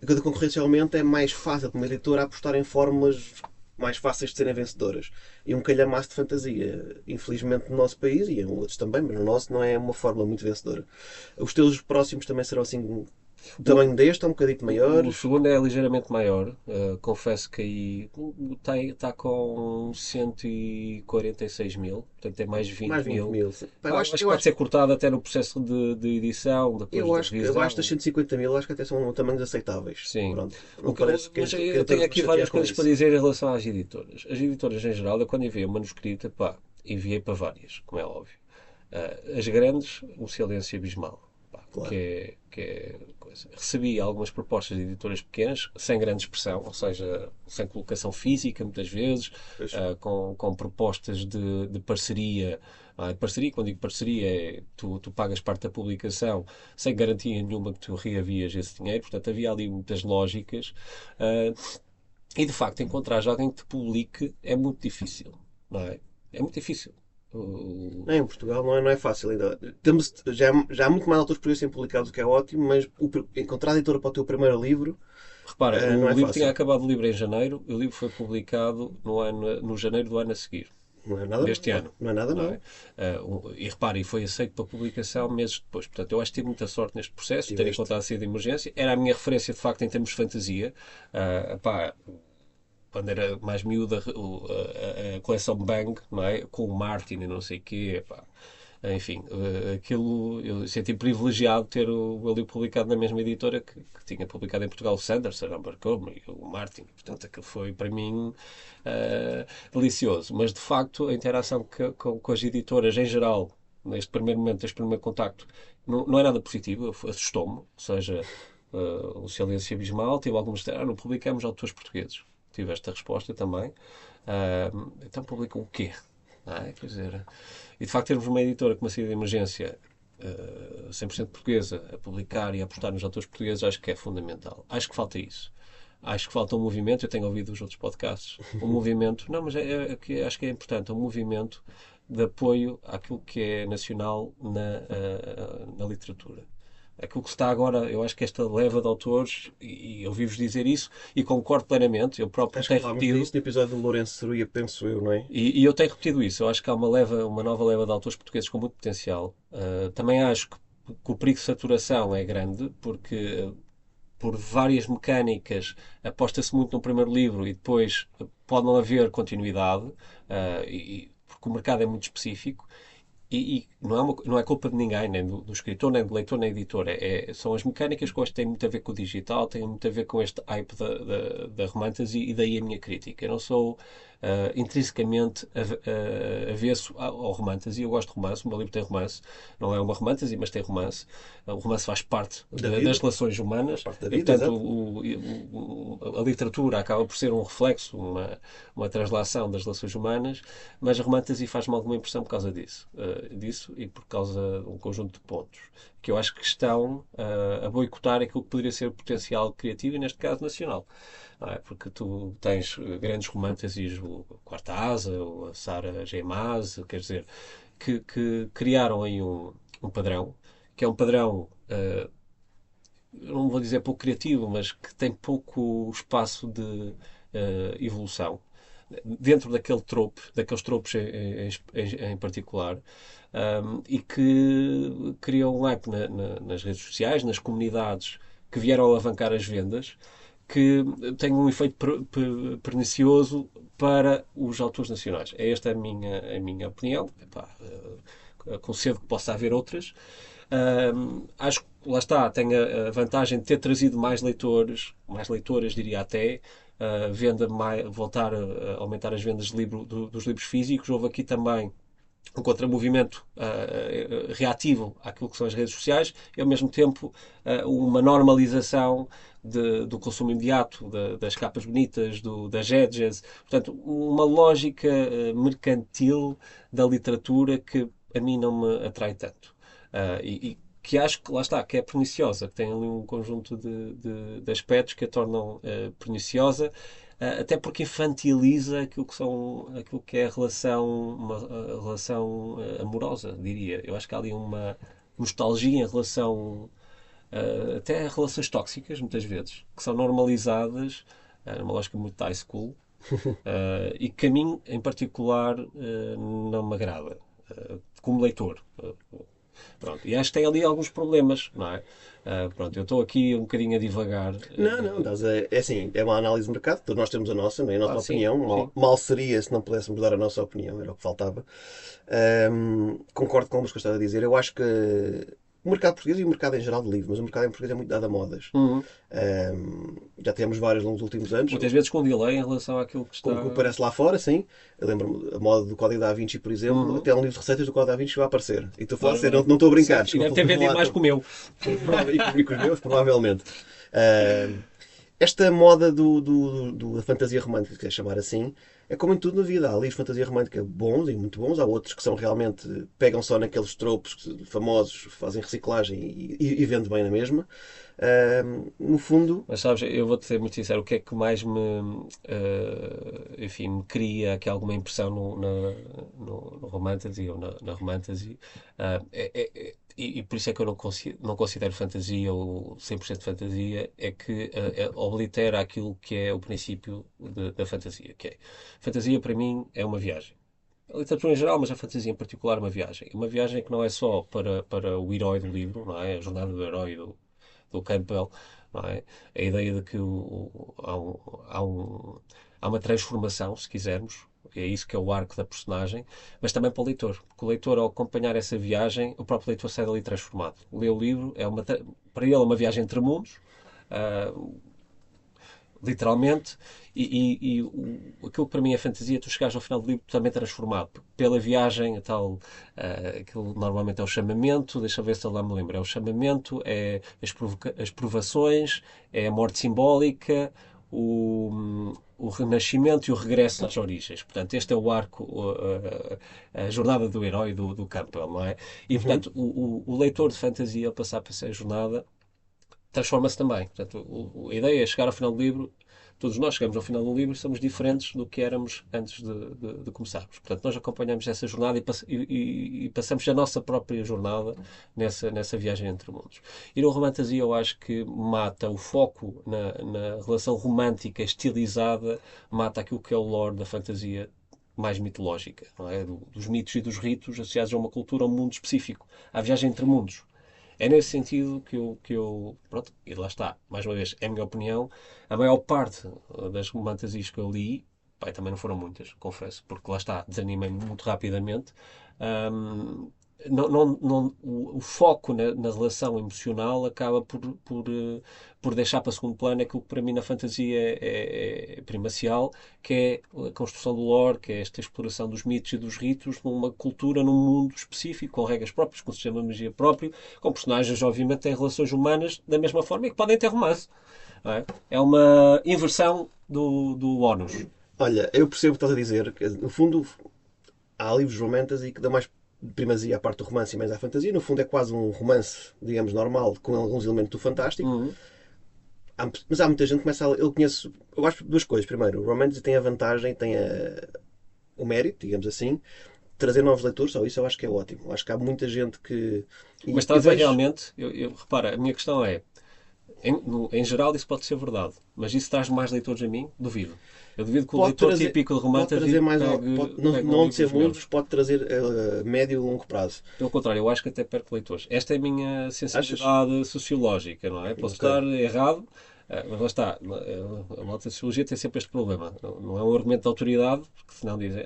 Quando a concorrência aumenta, é mais fácil para uma editora apostar em fórmulas mais fáceis de serem vencedoras. E um calhamaço de fantasia, infelizmente no nosso país e em outros também, mas no nosso não é uma fórmula muito vencedora. Os teus próximos também serão assim, o tamanho deste, ou um bocadinho O maiores. segundo é ligeiramente maior. Confesso que aí está com 146 mil, portanto é mais Mais 20 20 mil. mil. Pá, Pá, eu acho que pode ser cortado até no processo de edição, depois eu de acho que abaixo das revisão. 150 mil acho que até são tamanhos aceitáveis. Sim. Pronto. Não parece Mas que a eu tenho editora se aqui chatear várias com coisas para isso. dizer em relação às editoras. As editoras em geral, eu quando enviei o manuscrito, pá, enviei para várias, como é óbvio. As grandes, um silêncio abismal. Pá, Claro. que é coisa. Recebi algumas propostas de editoras pequenas, sem grande expressão, ou seja, sem colocação física, muitas vezes, Pois. com propostas de parceria. Parceria, quando digo parceria, é tu pagas parte da publicação sem garantia nenhuma que tu reavias esse dinheiro, portanto havia ali muitas lógicas. ah, e de facto, encontrar alguém que te publique é muito difícil, não é? É muito difícil. Não, em Portugal não é fácil ainda. Já há muito mais autores portugueses serem publicados, o que é ótimo, mas encontrar a editora para o teu primeiro livro Repara, não o é livro tinha fácil. acabado o livro em janeiro, o livro foi publicado no janeiro do ano a seguir, Não é nada deste mal. ano. Não é nada Não mal. é? E repare, foi aceito para publicação meses depois. Portanto, eu acho que tive muita sorte neste processo, ter Tiveste. encontrado a saída de emergência. Era a minha referência, de facto, em termos de fantasia. Pá, quando era mais miúda, a coleção Bang, não é? Com o Martin e não sei o quê, pá. Enfim, aquilo eu senti privilegiado ter o meu livro publicado na mesma editora que tinha publicado em Portugal o Sanderson, a Abercrombie e o Martin. Portanto, aquilo foi para mim delicioso. Mas de facto, a interação com as editoras em geral, neste primeiro momento, este primeiro contacto, não é nada positivo, assustou-me. Ou seja, o silêncio abismal, tive algumas. Não publicamos autores portugueses. Tive esta resposta também. Então publicam o quê? Não é? Quer dizer, e de facto termos uma editora com uma saída de emergência 100% portuguesa a publicar e a apostar nos autores portugueses, acho que é fundamental. Acho que falta isso. Acho que falta um movimento, eu tenho ouvido os outros podcasts, um movimento, não, mas acho que é importante, um movimento de apoio àquilo que é nacional na literatura. Aquilo que está agora, eu acho que esta leva de autores, e eu ouvi-vos dizer isso, e concordo plenamente, eu próprio Acho que tenho falámos repetido, disso no episódio do Lourenço Ceruia, penso eu, não é? e eu tenho repetido isso. Eu acho que há uma nova leva de autores portugueses com muito potencial. Também acho que o perigo de saturação é grande, porque por várias mecânicas aposta-se muito no primeiro livro e depois pode não haver continuidade, porque o mercado é muito específico. E não é culpa de ninguém, nem do escritor, nem do leitor, nem do editor. São as mecânicas que eu acho que têm muito a ver com o digital, têm muito a ver com este hype da romantasy e daí a minha crítica. Eu não sou intrinsecamente avesso ao romantasy. Eu gosto de romance, o meu livro tem romance. Não é uma romantasy, mas tem romance. O romance faz parte Da das vida. relações humanas Parte da e, vida, portanto, exato. a literatura acaba por ser um reflexo, uma translação das relações humanas, mas a romantasy faz-me alguma impressão por causa disso e por causa de um conjunto de pontos que eu acho que estão a boicotar aquilo que poderia ser o potencial criativo e, neste caso, nacional. Não é? Porque tu tens grandes romantasys, o Quarta Asa, ou a Sara J. Maas, quer dizer, que criaram aí um padrão, que é um padrão, eu não vou dizer pouco criativo, mas que tem pouco espaço de evolução dentro daqueles tropos em particular, e que criam um hype nas redes sociais, nas comunidades que vieram alavancar as vendas, que tem um efeito pernicioso para os autores nacionais. Esta é a minha opinião. Epá, concedo que possa haver outras, Acho que, lá está, tem a vantagem de ter trazido mais leitores, mais leitoras, diria até, voltar a aumentar as vendas de dos livros físicos. Houve aqui também um contramovimento reativo àquilo que são as redes sociais e, ao mesmo tempo, uma normalização do consumo imediato, das capas bonitas, das edges. Portanto, uma lógica mercantil da literatura que a mim não me atrai tanto. E que acho que, lá está, que é perniciosa, que tem ali um conjunto de aspectos que a tornam perniciosa, até porque infantiliza aquilo que é a relação, a relação amorosa, diria. Eu acho que há ali uma nostalgia em relação, até a relações tóxicas, muitas vezes, que são normalizadas, numa lógica muito high school, e que a mim, em particular, não me agrada, como leitor. Pronto, e acho que tem ali alguns problemas, não é? Pronto, eu estou aqui um bocadinho a divagar. Não, é assim, é uma análise de mercado, todos nós temos a nossa, não é? A nossa Sim, opinião. sim. Mal seria se não pudéssemos dar a nossa opinião, era o que faltava. Concordo com o que eu estava a dizer. Eu acho que o mercado português e o mercado em geral de livros, mas o mercado em português é muito dado a modas. Uhum. Já temos vários nos últimos anos. Muitas vezes com delay em relação àquilo que está. Como que aparece lá fora, sim. Eu lembro-me, a moda do Código da Vinci, por exemplo, até um livro de receitas do Código da Vinci vai aparecer. E estou a falar sério, não estou a brincar. E deve ter vendido mais que o meu. E com os meus, provavelmente. Esta moda da fantasia romântica, que é chamar assim, é como em tudo na vida. Há livros de fantasia romântica bons e muito bons, há outros que são realmente, pegam só naqueles tropos famosos, fazem reciclagem e vendem bem na mesma. No fundo. Mas sabes, eu vou-te ser muito sincero, o que é que mais enfim, me cria aqui alguma impressão no Romantasy ou na Romantasy, e por isso é que eu não considero fantasia ou 100% fantasia, é que oblitera aquilo que é o princípio da fantasia, que é, fantasia para mim é uma viagem. A literatura em geral, mas a fantasia em particular, é uma viagem. Uma viagem que não é só para o herói do livro, não é? A jornada do herói do Campbell, não é? A ideia de que há uma transformação, se quisermos, é isso que é o arco da personagem, mas também para o leitor, porque o leitor, ao acompanhar essa viagem, o próprio leitor sai dali transformado. Ler o livro, para ele, é uma viagem entre mundos, literalmente, aquilo que para mim é fantasia, tu chegares ao final do livro totalmente transformado pela viagem, aquilo normalmente é o chamamento, deixa eu ver se eu lá me lembro, é o chamamento, é as provações, é a morte simbólica, o renascimento e o regresso às origens. Portanto, este é o arco, a jornada do herói do Campbell, não é? E, portanto, o leitor de fantasia, ao passar por essa jornada, transforma-se também. Portanto, a ideia é chegar ao final do livro, todos nós chegamos ao final do livro e somos diferentes do que éramos antes de começarmos. Portanto, nós acompanhamos essa jornada e passamos a nossa própria jornada nessa viagem entre mundos. E no Romantasia eu acho que mata o foco na relação romântica estilizada, mata aquilo que é o lore da fantasia mais mitológica, não é? Dos mitos e dos ritos associados a uma cultura, a um mundo específico, à viagem entre mundos. É nesse sentido que eu. Pronto, e lá está, mais uma vez, é a minha opinião. A maior parte das fantasias que eu li, pai, também não foram muitas, confesso, porque lá está, desanimei-me muito rapidamente. O foco na relação emocional acaba por deixar para segundo plano aquilo que para mim na fantasia é primacial, que é a construção do lore, que é esta exploração dos mitos e dos ritos numa cultura, num mundo específico, com regras próprias, com um sistema de magia próprio, com personagens, obviamente, que têm relações humanas da mesma forma e que podem ter romance. Não é? É uma inversão do ónus. Olha, eu percebo o que estás a dizer. Que, no fundo, há livros de fantasy que dão mais primazia à parte do romance e mais à fantasia. No fundo, é quase um romance, digamos, normal, com alguns elementos do fantástico. Mas há muita gente que começa a. Eu conheço. Eu acho duas coisas. Primeiro, o romance tem a vantagem, tem o mérito, digamos assim, de trazer novos leitores. Só isso eu acho que é ótimo. Acho que há muita gente que. Mas estás a realmente. Repara, a minha questão é. Em geral, isso pode ser verdade, mas isso traz mais leitores a mim? Duvido. Eu duvido que o leitor típico de romance pode trazer mais, não de ser muitos, pode trazer médio e longo prazo. Pelo contrário, eu acho que até perco leitores. Esta é a minha sensibilidade sociológica, não é? Posso estar errado, Mas lá está, a malta de sociologia tem sempre este problema. Não é um argumento de autoridade, porque senão dizem.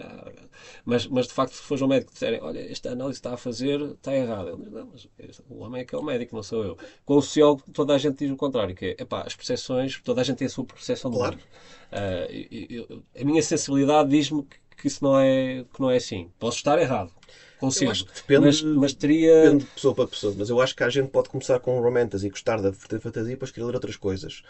Mas de facto, se fores ao médico e disserem, olha, esta análise está a fazer, está errada. Ele diz, não, mas o homem é que é o médico, não sou eu. Com o sociólogo, toda a gente diz o contrário, que é, epá, as percepções, toda a gente tem a sua percepção do Claro. mundo. A minha sensibilidade diz-me que isso que não é assim. Posso estar errado, Eu acho consigo. que depende, Mas teria. depende de pessoa para pessoa, mas eu acho que a gente pode começar com um romantas e gostar da vertente fantasia e depois querer ler outras coisas.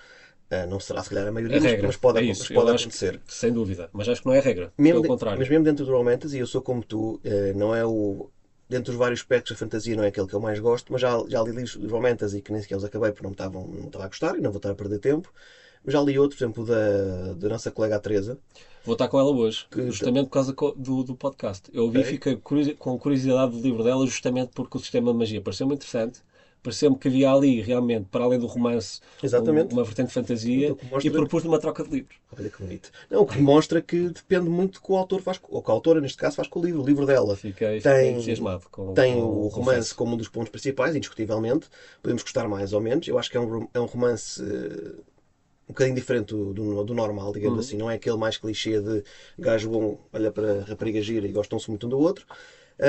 Não será se calhar a A maioria, regra, mas pode, é mas isso. pode Eu acho acontecer. que, sem dúvida. Mas acho que não é a regra. Mesmo Pelo contrário. mas mesmo dentro do romantas, e eu sou como tu, não é o. Dentro dos vários aspectos, a fantasia não é aquele que eu mais gosto, mas já li livros de romantas e que nem sequer os acabei porque não estava a gostar e não vou estar a perder tempo. Mas já li outro, por exemplo, da nossa colega a Teresa, Vou estar com ela hoje, que justamente por causa do podcast. Eu ouvi e ok, fiquei com curiosidade do livro dela, justamente porque o sistema de magia pareceu-me interessante. Pareceu-me que havia ali, realmente, para além do romance, exatamente, uma vertente de fantasia o que e mostra. propus-lhe uma troca de livros. Olha que bonito. Não, o que demonstra que depende muito do que o autor faz, ou que a autora, neste caso, faz com o livro. O livro dela Fiquei tem, entusiasmado tem o romance confesso. como um dos pontos principais, indiscutivelmente. Podemos gostar mais ou menos. Eu acho que é um romance um bocadinho diferente do normal, digamos Uhum. assim. Não é aquele mais clichê de gajo bom olha para rapariga gira e gostam-se muito um do outro.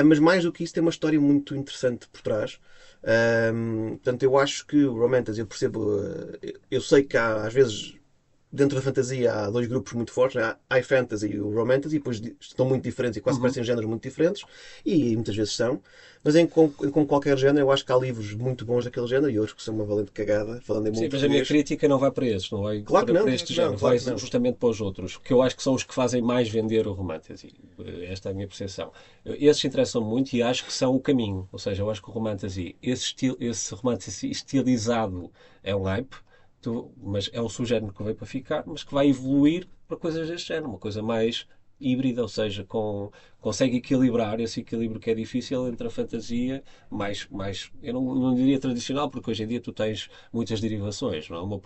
Mas mais do que isso, tem uma história muito interessante por trás. Portanto, eu acho que o Romantas, eu percebo, eu sei que há, às vezes, dentro da fantasia há dois grupos muito fortes, né? Há High Fantasy e o Romantasy, e depois estão muito diferentes e quase Uhum. parecem géneros muito diferentes, e muitas vezes são. Mas com qualquer género, eu acho que há livros muito bons daquele género e outros que são uma valente cagada, falando em bom Sim, mas a minha português. crítica não vai para esses, não vai Claro que não, para claro este que não, género, claro vai que não. justamente para os outros, que eu acho que são os que fazem mais vender o Romantasy. Esta é a minha percepção. Esses interessam muito e acho que são o caminho. Ou seja, eu acho que o Romantasy, esse Romantasy estilizado é um hype, mas é um subgénero que veio para ficar, mas que vai evoluir para coisas deste género, uma coisa mais híbrida, ou seja, consegue equilibrar esse equilíbrio que é difícil entre a fantasia eu não diria tradicional, porque hoje em dia tu tens muitas derivações. Não é? O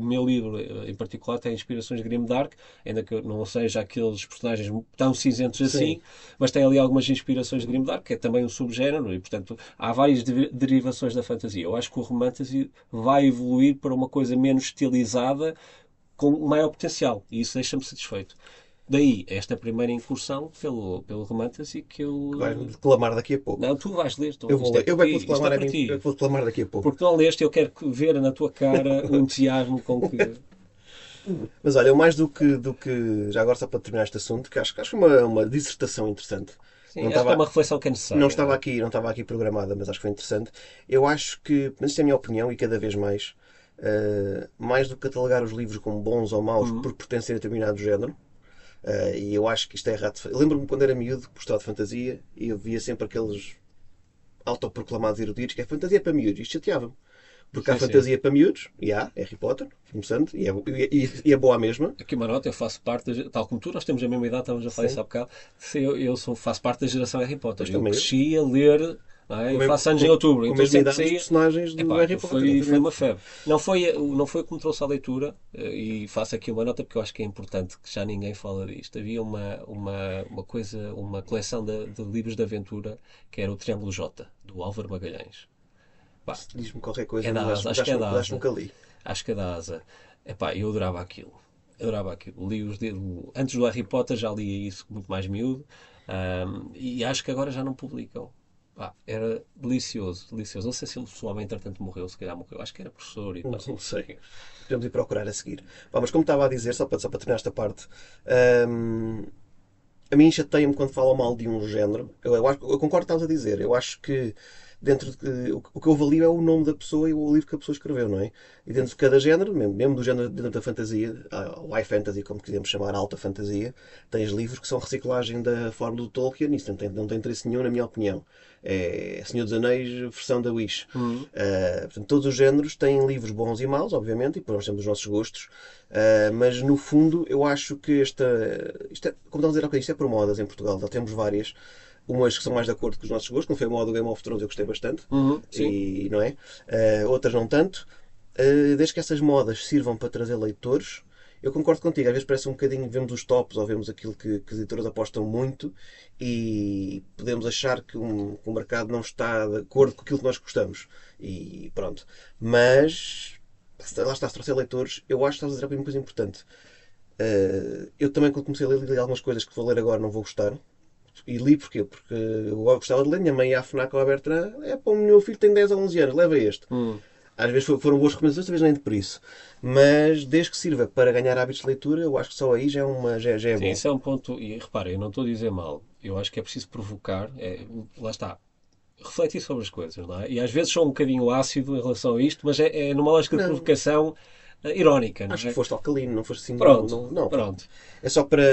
meu livro em particular tem inspirações de Grimdark, ainda que não seja aqueles personagens tão cinzentos Sim. assim, mas tem ali algumas inspirações de Grimdark, que é também um subgénero, e portanto há várias derivações da fantasia. Eu acho que o Romantasy vai evoluir para uma coisa menos estilizada, com maior potencial, e isso deixa-me satisfeito. Daí, esta primeira incursão pelo Romantasy que Que vais-me eu. declamar daqui a pouco. Não, tu vais ler, Eu vou isto é ler. para Eu é que vou ti, isto é declamar a para mim. Eu é ti. que vou declamar daqui a pouco. Porque não leste, eu quero ver na tua cara o entusiasmo com que. Mas olha, eu mais do que. Já agora, só para terminar este assunto, que acho que é uma dissertação interessante. Não Sim, acho que é estava, uma reflexão que é não necessária, não estava é? aqui, não estava aqui programada, mas acho que foi interessante. Eu acho que, mas isto é a minha opinião, e cada vez mais do que catalogar os livros como bons ou maus Uhum. por pertencerem a determinado género, e eu acho que isto é errado. Lembro-me quando era miúdo, gostava de fantasia, e eu via sempre aqueles autoproclamados eruditos que é fantasia para miúdos. Isto chateava-me. Porque há Sim, sim. fantasia para miúdos, e há Harry Potter, começando, e é boa a mesma. Aqui uma nota, eu faço parte, tal como tu, nós temos a mesma idade, estávamos a falar isso Sim, há bocado. Faço parte da geração Harry Potter. pois Eu também eu. cresci a ler, não é? Com, Eu a- faço anos em com, outubro, com a então mesma sempre idade dos saía. personagens do Epá, Harry Potter, foi uma exatamente. febre. Não foi o que me trouxe à leitura, e faço aqui uma nota porque eu acho que é importante que já ninguém fala disto. Havia uma coisa, uma coleção de livros de aventura que era o Triângulo J, do Álvaro Magalhães. Pá, Diz-me qualquer coisa, é mas da acho, Asa, mas acho que é acho, da mas acho que Asa. nunca li. Acho que é da Asa. Epá, eu adorava aquilo. Adorava aquilo. Antes do Harry Potter já lia isso muito mais miúdo. E acho que agora já não publicam. Pá, era delicioso, delicioso. Não sei se o homem entretanto morreu, se calhar morreu. Acho que era professor e tal. Não sei. Podemos ir procurar a seguir. Mas como estava a dizer, só para terminar esta parte, hum, a mim chateia-me quando falam mal de um género. Eu concordo com o que estavas a dizer. Eu acho que o que eu avalio é o nome da pessoa e o livro que a pessoa escreveu, não é? E dentro de cada género, mesmo do género dentro da fantasia, o high fantasy, como quisermos chamar, a alta fantasia, tens livros que são reciclagem da fórmula do Tolkien. Isso não tem interesse nenhum, na minha opinião. É Senhor dos Anéis, versão da Wish. Uhum. Portanto, todos os géneros têm livros bons e maus, obviamente, e depois nós temos os nossos gostos. Mas no fundo, eu acho que isto é, como estamos a dizer, ok, isto é por modas em Portugal, já temos várias. Umas que são mais de acordo com os nossos gostos, como foi a moda do Game of Thrones, eu gostei bastante, Uhum, sim. e não é? Outras não tanto. Desde que essas modas sirvam para trazer leitores, eu concordo contigo. Às vezes parece um bocadinho, vemos os tops ou vemos aquilo que os editores apostam muito e podemos achar que o mercado não está de acordo com aquilo que nós gostamos. E pronto. Mas lá está, se trouxer leitores, eu acho que estás a dizer uma coisa importante. Eu também, quando comecei a ler, li algumas coisas que vou ler agora não vou gostar. E li porquê? Porque eu gostava de ler. Minha mãe ia à FNAC ao Bertrand. É pá, o meu filho tem 10 ou 11 anos, leva este. Hum. Às vezes foram boas recomendações, às vezes nem por isso. Mas desde que sirva para ganhar hábitos de leitura, eu acho que só aí já é Sim, bom. isso é um ponto, e repara, eu não estou a dizer mal, eu acho que é preciso provocar, lá está, refletir sobre as coisas, não é? E às vezes sou um bocadinho ácido em relação a isto, mas é numa lógica de Não, provocação irónica, não acho que é? foste alcalino, não foste assim. Pronto, Não. pronto, É só para.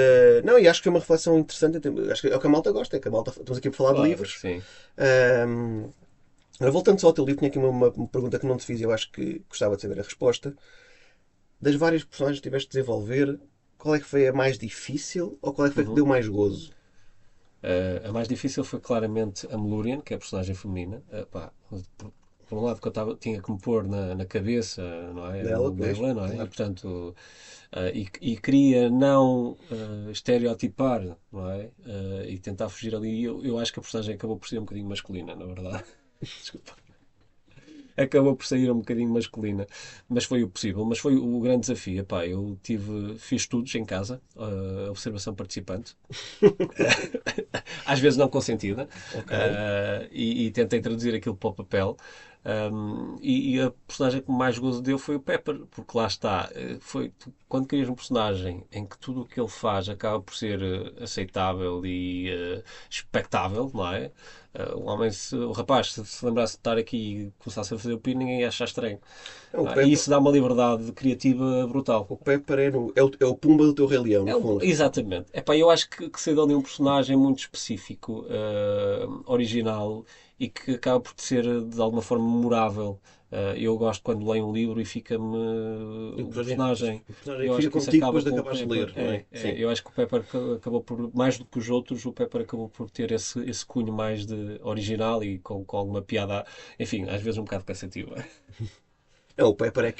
Não, e acho que é uma reflexão interessante. Acho que é o que a malta gosta. É que a malta. Estamos aqui a falar de claro, livros. sim. Ahm, Agora, voltando só ao teu livro, tinha aqui uma pergunta que não te fiz e eu acho que gostava de saber a resposta. Das várias personagens que tiveste de desenvolver, qual é que foi a mais difícil ou qual é que foi a que Uhum. deu mais gozo? A mais difícil foi claramente a Melurian, que é a personagem feminina. Pá, por um lado que tinha que me pôr na cabeça, não é? Dela, pois? Dela, não é? E Claro. portanto, e queria não estereotipar, não é? E tentar fugir ali. Eu acho que a personagem acabou por ser um bocadinho masculina, na verdade. Desculpa. Acabou por sair um bocadinho masculina, mas foi o possível. Mas foi o grande desafio. Epá, fiz estudos em casa, observação participante, às vezes não consentida, Ok. e tentei traduzir aquilo para o papel. E a personagem que mais gozo deu foi o Pepper, porque lá está, quando crias um personagem em que tudo o que ele faz acaba por ser aceitável e expectável, não é? O rapaz, se lembrasse de estar aqui e começasse a fazer o pino, ninguém ia achar estranho. Não, E isso dá uma liberdade criativa brutal. O Pepper é o Pumba do teu Rei Leão, no fundo. Exatamente. Epá, eu acho que se deu ali um personagem muito específico, original e que acaba por ser de alguma forma memorável. Eu gosto quando leio um livro e fica-me E o personagem. o personagem Eu fica acho que isso contigo acaba depois de com o acabares de Pepper. ler, não é? Sim. Eu acho que o Pepper acabou por, mais do que os outros, o Pepper acabou por ter esse cunho mais de original e com alguma piada, enfim, às vezes um bocado cansativa. Não, o Pepper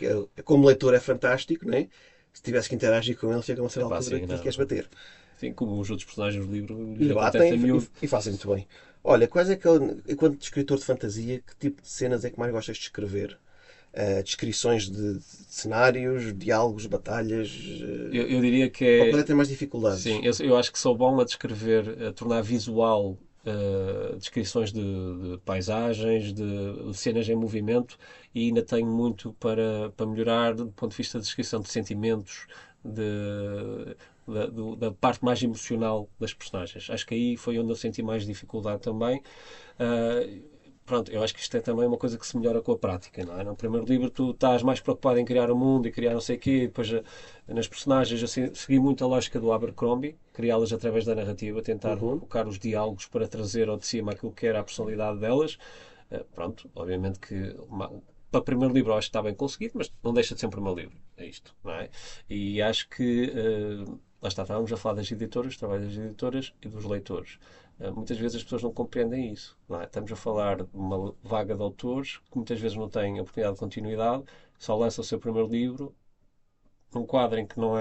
como leitor é fantástico, não é? Se tivesse que interagir com ele, chega a uma certa Epá, altura assim, que lhe não. queres bater. Enfim, como os outros personagens do livro E lhes acontece debatem a miúdo. e fazem muito bem. Olha, quais é que, enquanto escritor de fantasia, que tipo de cenas é que mais gostas de escrever? Descrições de cenários, diálogos, batalhas? Eu diria que Ou qual é é. que tem mais Sim, dificuldades? eu acho que sou bom a descrever, a tornar visual descrições de paisagens, de cenas em movimento e ainda tenho muito para melhorar do ponto de vista de descrição de sentimentos, da parte mais emocional das personagens. Acho que aí foi onde eu senti mais dificuldade também. Uh, Pronto, eu acho que isto é também uma coisa que se melhora com a prática, não é? No primeiro livro tu estás mais preocupado em criar o mundo e criar não sei o quê, e depois nas personagens eu segui muito a lógica do Abercrombie, criá-las através da narrativa, tentar Uhum. colocar os diálogos para trazer ao de cima aquilo que era a personalidade delas. Pronto, obviamente que para o primeiro livro eu acho que está bem conseguido, mas não deixa de ser um primeiro livro, é isto, não é? E acho que, lá está, estávamos a falar das editoras, do trabalho das editoras e dos leitores. Muitas vezes as pessoas não compreendem isso. Não é? Estamos a falar de uma vaga de autores que muitas vezes não têm oportunidade de continuidade, só lançam o seu primeiro livro num quadro em que não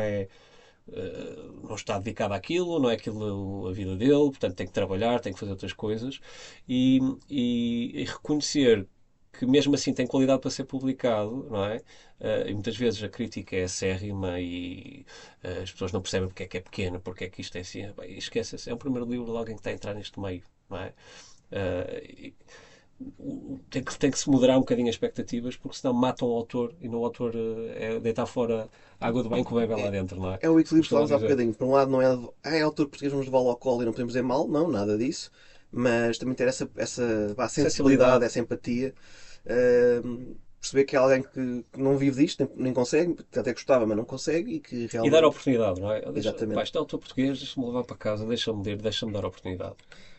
está dedicado àquilo, não é aquilo a vida dele, portanto tem que trabalhar, tem que fazer outras coisas e, e reconhecer que mesmo assim tem qualidade para ser publicado, não é? E muitas vezes a crítica é acérrima e as pessoas não percebem porque é que é pequeno, porque é que isto é assim. Bem, esquece-se, é o primeiro livro de alguém que está a entrar neste meio, não é? Uh, tem que se moderar um bocadinho as expectativas, porque senão matam o autor e no autor é deitar fora a água do bem que bebe lá dentro, não é? É o Se me equilíbrio que estão a falámos há dizer. bocadinho. Por um lado, não é, é autor português, vamos levá-lo ao colo e não podemos dizer mal, não, nada disso. Mas também ter essa sensibilidade, Sensibilidade. essa empatia. Perceber que é alguém que não vive disto, nem consegue, que até gostava, mas não consegue e que E dar realmente. oportunidade, não é? Pá, Exatamente. isto é autor português, deixa-me levar para casa, deixa-me ler, deixa-me dar oportunidade.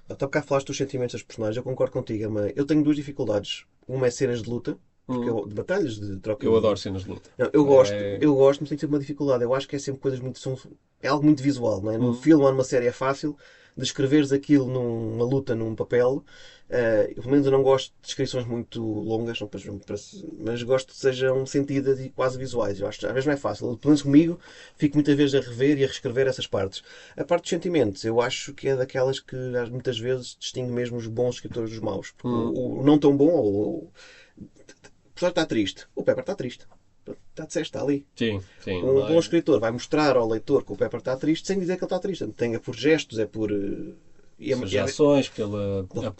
Até porque falaste dos sentimentos das personagens, eu concordo contigo, mas eu tenho duas dificuldades. Uma é cenas de luta, porque Hum, de batalhas, de troca eu adoro de. cenas de luta. Não, É, eu gosto, mas tem sempre uma dificuldade. Eu acho que é sempre coisas muito. É algo muito visual, não é? Num hum, filme ou numa série é fácil descreveres aquilo numa luta, num papel. Pelo menos eu não gosto de descrições muito longas, não, mas gosto que sejam sentidas e quase visuais. Eu acho que às vezes não é fácil. Pelo menos comigo, fico muitas vezes a rever e a reescrever essas partes. A parte dos sentimentos, eu acho que é daquelas que muitas vezes distingue mesmo os bons escritores dos maus. Porque hum. o não tão bom, o personagem está triste. O Pepper está triste. Está de certo, está ali. Sim, sim. Um bom escritor vai mostrar ao leitor que o Pepper está triste sem dizer que ele está triste. Tem é por gestos, é por. Suas ações, pela a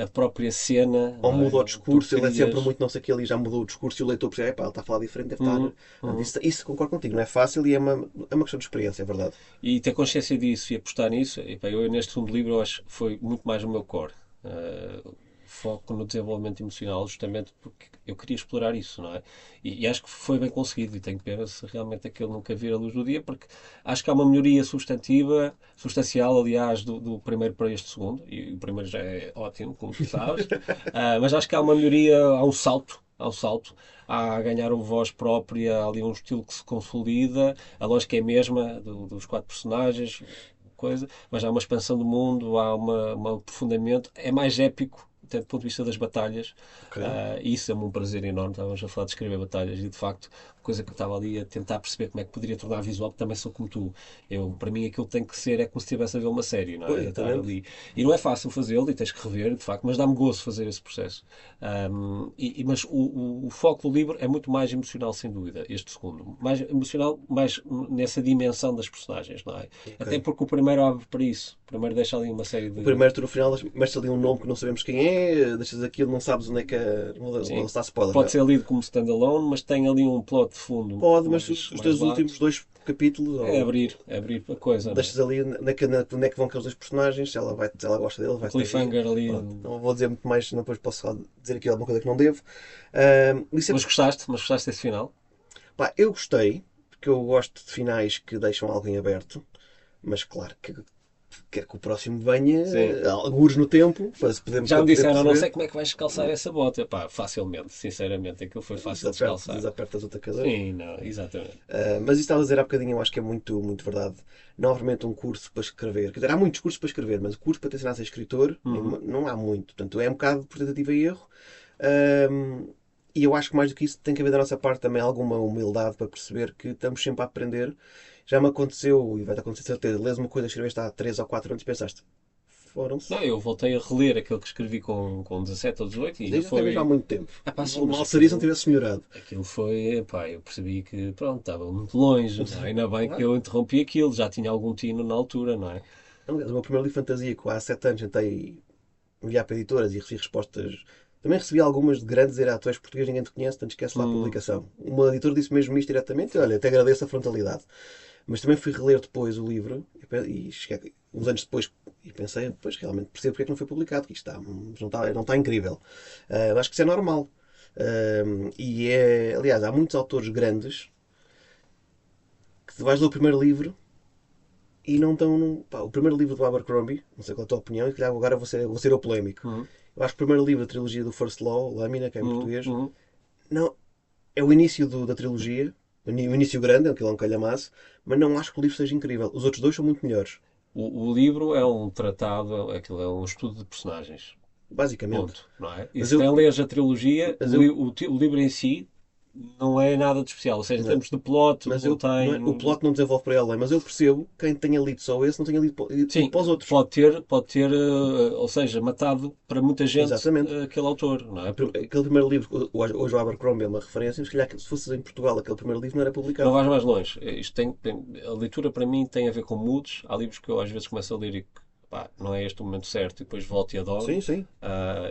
própria cena, ou não é? muda o Tu discurso, ele é sempre crias. muito não sei o que, ele já mudou o discurso e o leitor percebe, epá, ele está a falar diferente, deve estar. Uhum, uhum. Isso concordo contigo, não é fácil e é uma questão de experiência, é verdade. E ter consciência disso e apostar nisso, e, pá, eu neste segundo livro eu acho que foi muito mais o meu core. Foco no desenvolvimento emocional, justamente porque eu queria explorar isso, não é? E acho que foi bem conseguido, e tenho pena se realmente aquilo nunca vir a luz do dia, porque acho que há uma melhoria substancial, aliás, do primeiro para este segundo, e o primeiro já é ótimo, como tu sabes, mas acho que há uma melhoria, há um salto, há a ganhar uma voz própria, há ali um estilo que se consolida, a lógica é a mesma dos quatro personagens, coisa, mas há uma expansão do mundo, há um aprofundamento, é mais épico, até do ponto de vista das batalhas, Ok. e isso é-me um prazer enorme. Estávamos a falar de escrever batalhas e de facto, coisa que eu estava ali a tentar perceber como é que poderia tornar visual, porque também sou como tu. Para mim, aquilo que tem que ser é como se estivesse a ver uma série, não Pois, é? Estar exatamente. ali. E não é fácil fazê-lo e tens que rever, de facto, mas dá-me gozo fazer esse processo. Mas o foco do livro é muito mais emocional, sem dúvida, este segundo. Mais emocional, mais nessa dimensão das personagens, não é? Até Ok. porque o primeiro abre para isso. O primeiro deixa ali uma série O de. primeiro, tu no final, metes ali um nome que não sabemos quem é, deixas aquilo, não sabes onde é que é. Não Sim, está spoiler, pode não. ser lido como standalone, mas tem ali um plot de fundo Pode, mas os mais teus últimos lato. dois capítulos, ou É abrir a coisa, não é? deixas ali onde é que vão aqueles dois personagens, se ela gosta dele, Um vai-te agir. cliffhanger ali. Pronto, não vou dizer muito mais, senão depois posso dizer aqui alguma coisa que não devo. Isso é, Mas gostaste desse final? pá, eu gostei, porque eu gosto de finais que deixam algo em aberto, mas claro que quero que o próximo venha Sim. algures no tempo, Já para me poder disseram, não sei perceber. como é que vais calçar essa bota. Pá, facilmente, sinceramente, aquilo foi fácil de descalçar. Desapertas outra cadeira. Sim, não, exatamente. Mas isso estava a dizer há bocadinho, eu acho que é muito, muito verdade. Não há realmente um curso para escrever. Quer dizer, há muitos cursos para escrever, mas o curso para te ensinar a ser escritor Uhum. não há muito. Portanto, é um bocado por tentativa e erro. Um, e eu acho que mais do que isso tem que haver da nossa parte também alguma humildade para perceber que estamos sempre a aprender. Já me aconteceu, e vai-te acontecer de certeza, lês uma coisa que escreveste há 3 ou 4 anos e pensaste, foram-se. Não, eu voltei a reler aquele que escrevi com 17 ou 18 e Desde até mesmo há foi. muito tempo. Ah, pá, sim, mas Mal seria se não aquilo, tivesse melhorado. aquilo foi. Pá, eu percebi que, pronto, estava muito longe. Não é? Ainda bem que Claro. eu interrompi aquilo, já tinha algum tino na altura, não é? Aliás, o meu primeiro livro de fantasia, que há 7 anos tentei enviar para editoras e recebi respostas. Também recebi algumas de grandes editores portugueses, ninguém te conhece, portanto esquece lá a Hum, publicação. Uma editora disse mesmo isto diretamente, e olha, até agradeço a frontalidade. Mas também fui reler depois o livro e cheguei uns anos depois e pensei, depois realmente percebo porque é que não foi publicado, que isto não está incrível. Acho que isso é normal. Aliás, há muitos autores grandes que tu vais ler o primeiro livro e não estão. Pá, o primeiro livro do Abercrombie, não sei qual é a tua opinião, e calhar agora vou ser o polémico. hum, Eu acho que o primeiro livro da trilogia do First Law, Lâmina, que é em hum, português, hum. não, é o início da trilogia, o início grande, aquilo é um calhamaço, mas não acho que o livro seja incrível. Os outros dois são muito melhores, O livro é um tratado, aquilo é um estudo de personagens. basicamente. Ponto, não é? E Mas se eu, tem lês a trilogia, mas eu, o livro em si não é nada de especial. Ou seja, em termos de plot, mas não eu não é, o tem. plot não desenvolve para além, mas eu percebo que quem tenha lido só esse não tenha lido Sim, para os outros. pode ter, ou seja, matado para muita gente Exatamente. aquele autor, não é? Porque Aquele primeiro livro, hoje o Abercrombie é uma referência, mas se calhar se fosse em Portugal aquele primeiro livro não era não publicado. vais mais longe. A leitura para mim tem a ver com moods. Há livros que eu às vezes começo a ler e que, pá, não é este o momento certo e depois volto e adoro. Sim, sim.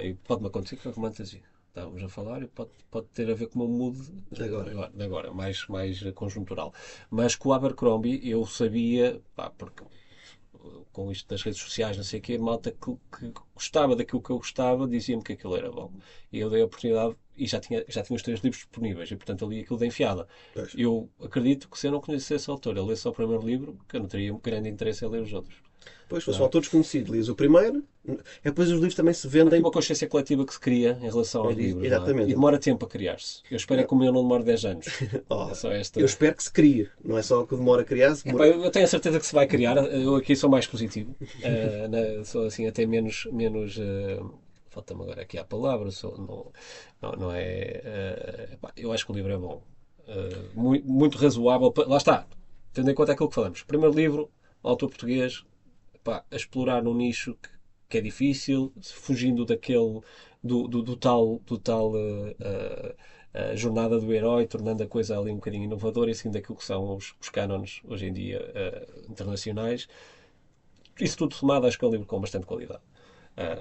E pode-me acontecer que a fantasia. Estávamos a falar e pode ter a ver com o meu mood De agora. de agora, mais conjuntural. Mas com o Abercrombie eu sabia, pá, porque com isto das redes sociais, não sei o quê, malta que gostava daquilo que eu gostava, dizia-me que aquilo era bom. E eu dei a oportunidade e já tinha os 3 livros disponíveis e, portanto, ali aquilo de enfiada. Pois. Eu acredito que se eu não conhecesse o autor, ele lesse só o primeiro livro, que eu não teria um grande interesse em ler os outros. Pois, fosse Não um é? autor desconhecido, lias o primeiro, depois os livros também se Há aqui vendem. uma consciência coletiva que se cria em relação aos livros, não é? E Exatamente. demora tempo a criar-se. Eu espero é que o meu não demore 10 anos. Oh, É só esta. eu espero que se crie, não é só que demora a criar, se Epá, demora. eu tenho a certeza que se vai criar. Eu aqui sou mais positivo. Sou assim até menos. Falta-me agora aqui a palavra. Não é. Epá, eu acho que o livro é bom. Muito razoável. Lá está. Tendo em conta aquilo que falamos. Primeiro livro, autor português, epá, a explorar num nicho que é difícil, fugindo daquele. Do tal a jornada do herói, tornando a coisa ali um bocadinho inovadora e seguindo aquilo que são os cânones hoje em dia internacionais. Isso tudo somado, acho que é um livro com bastante qualidade.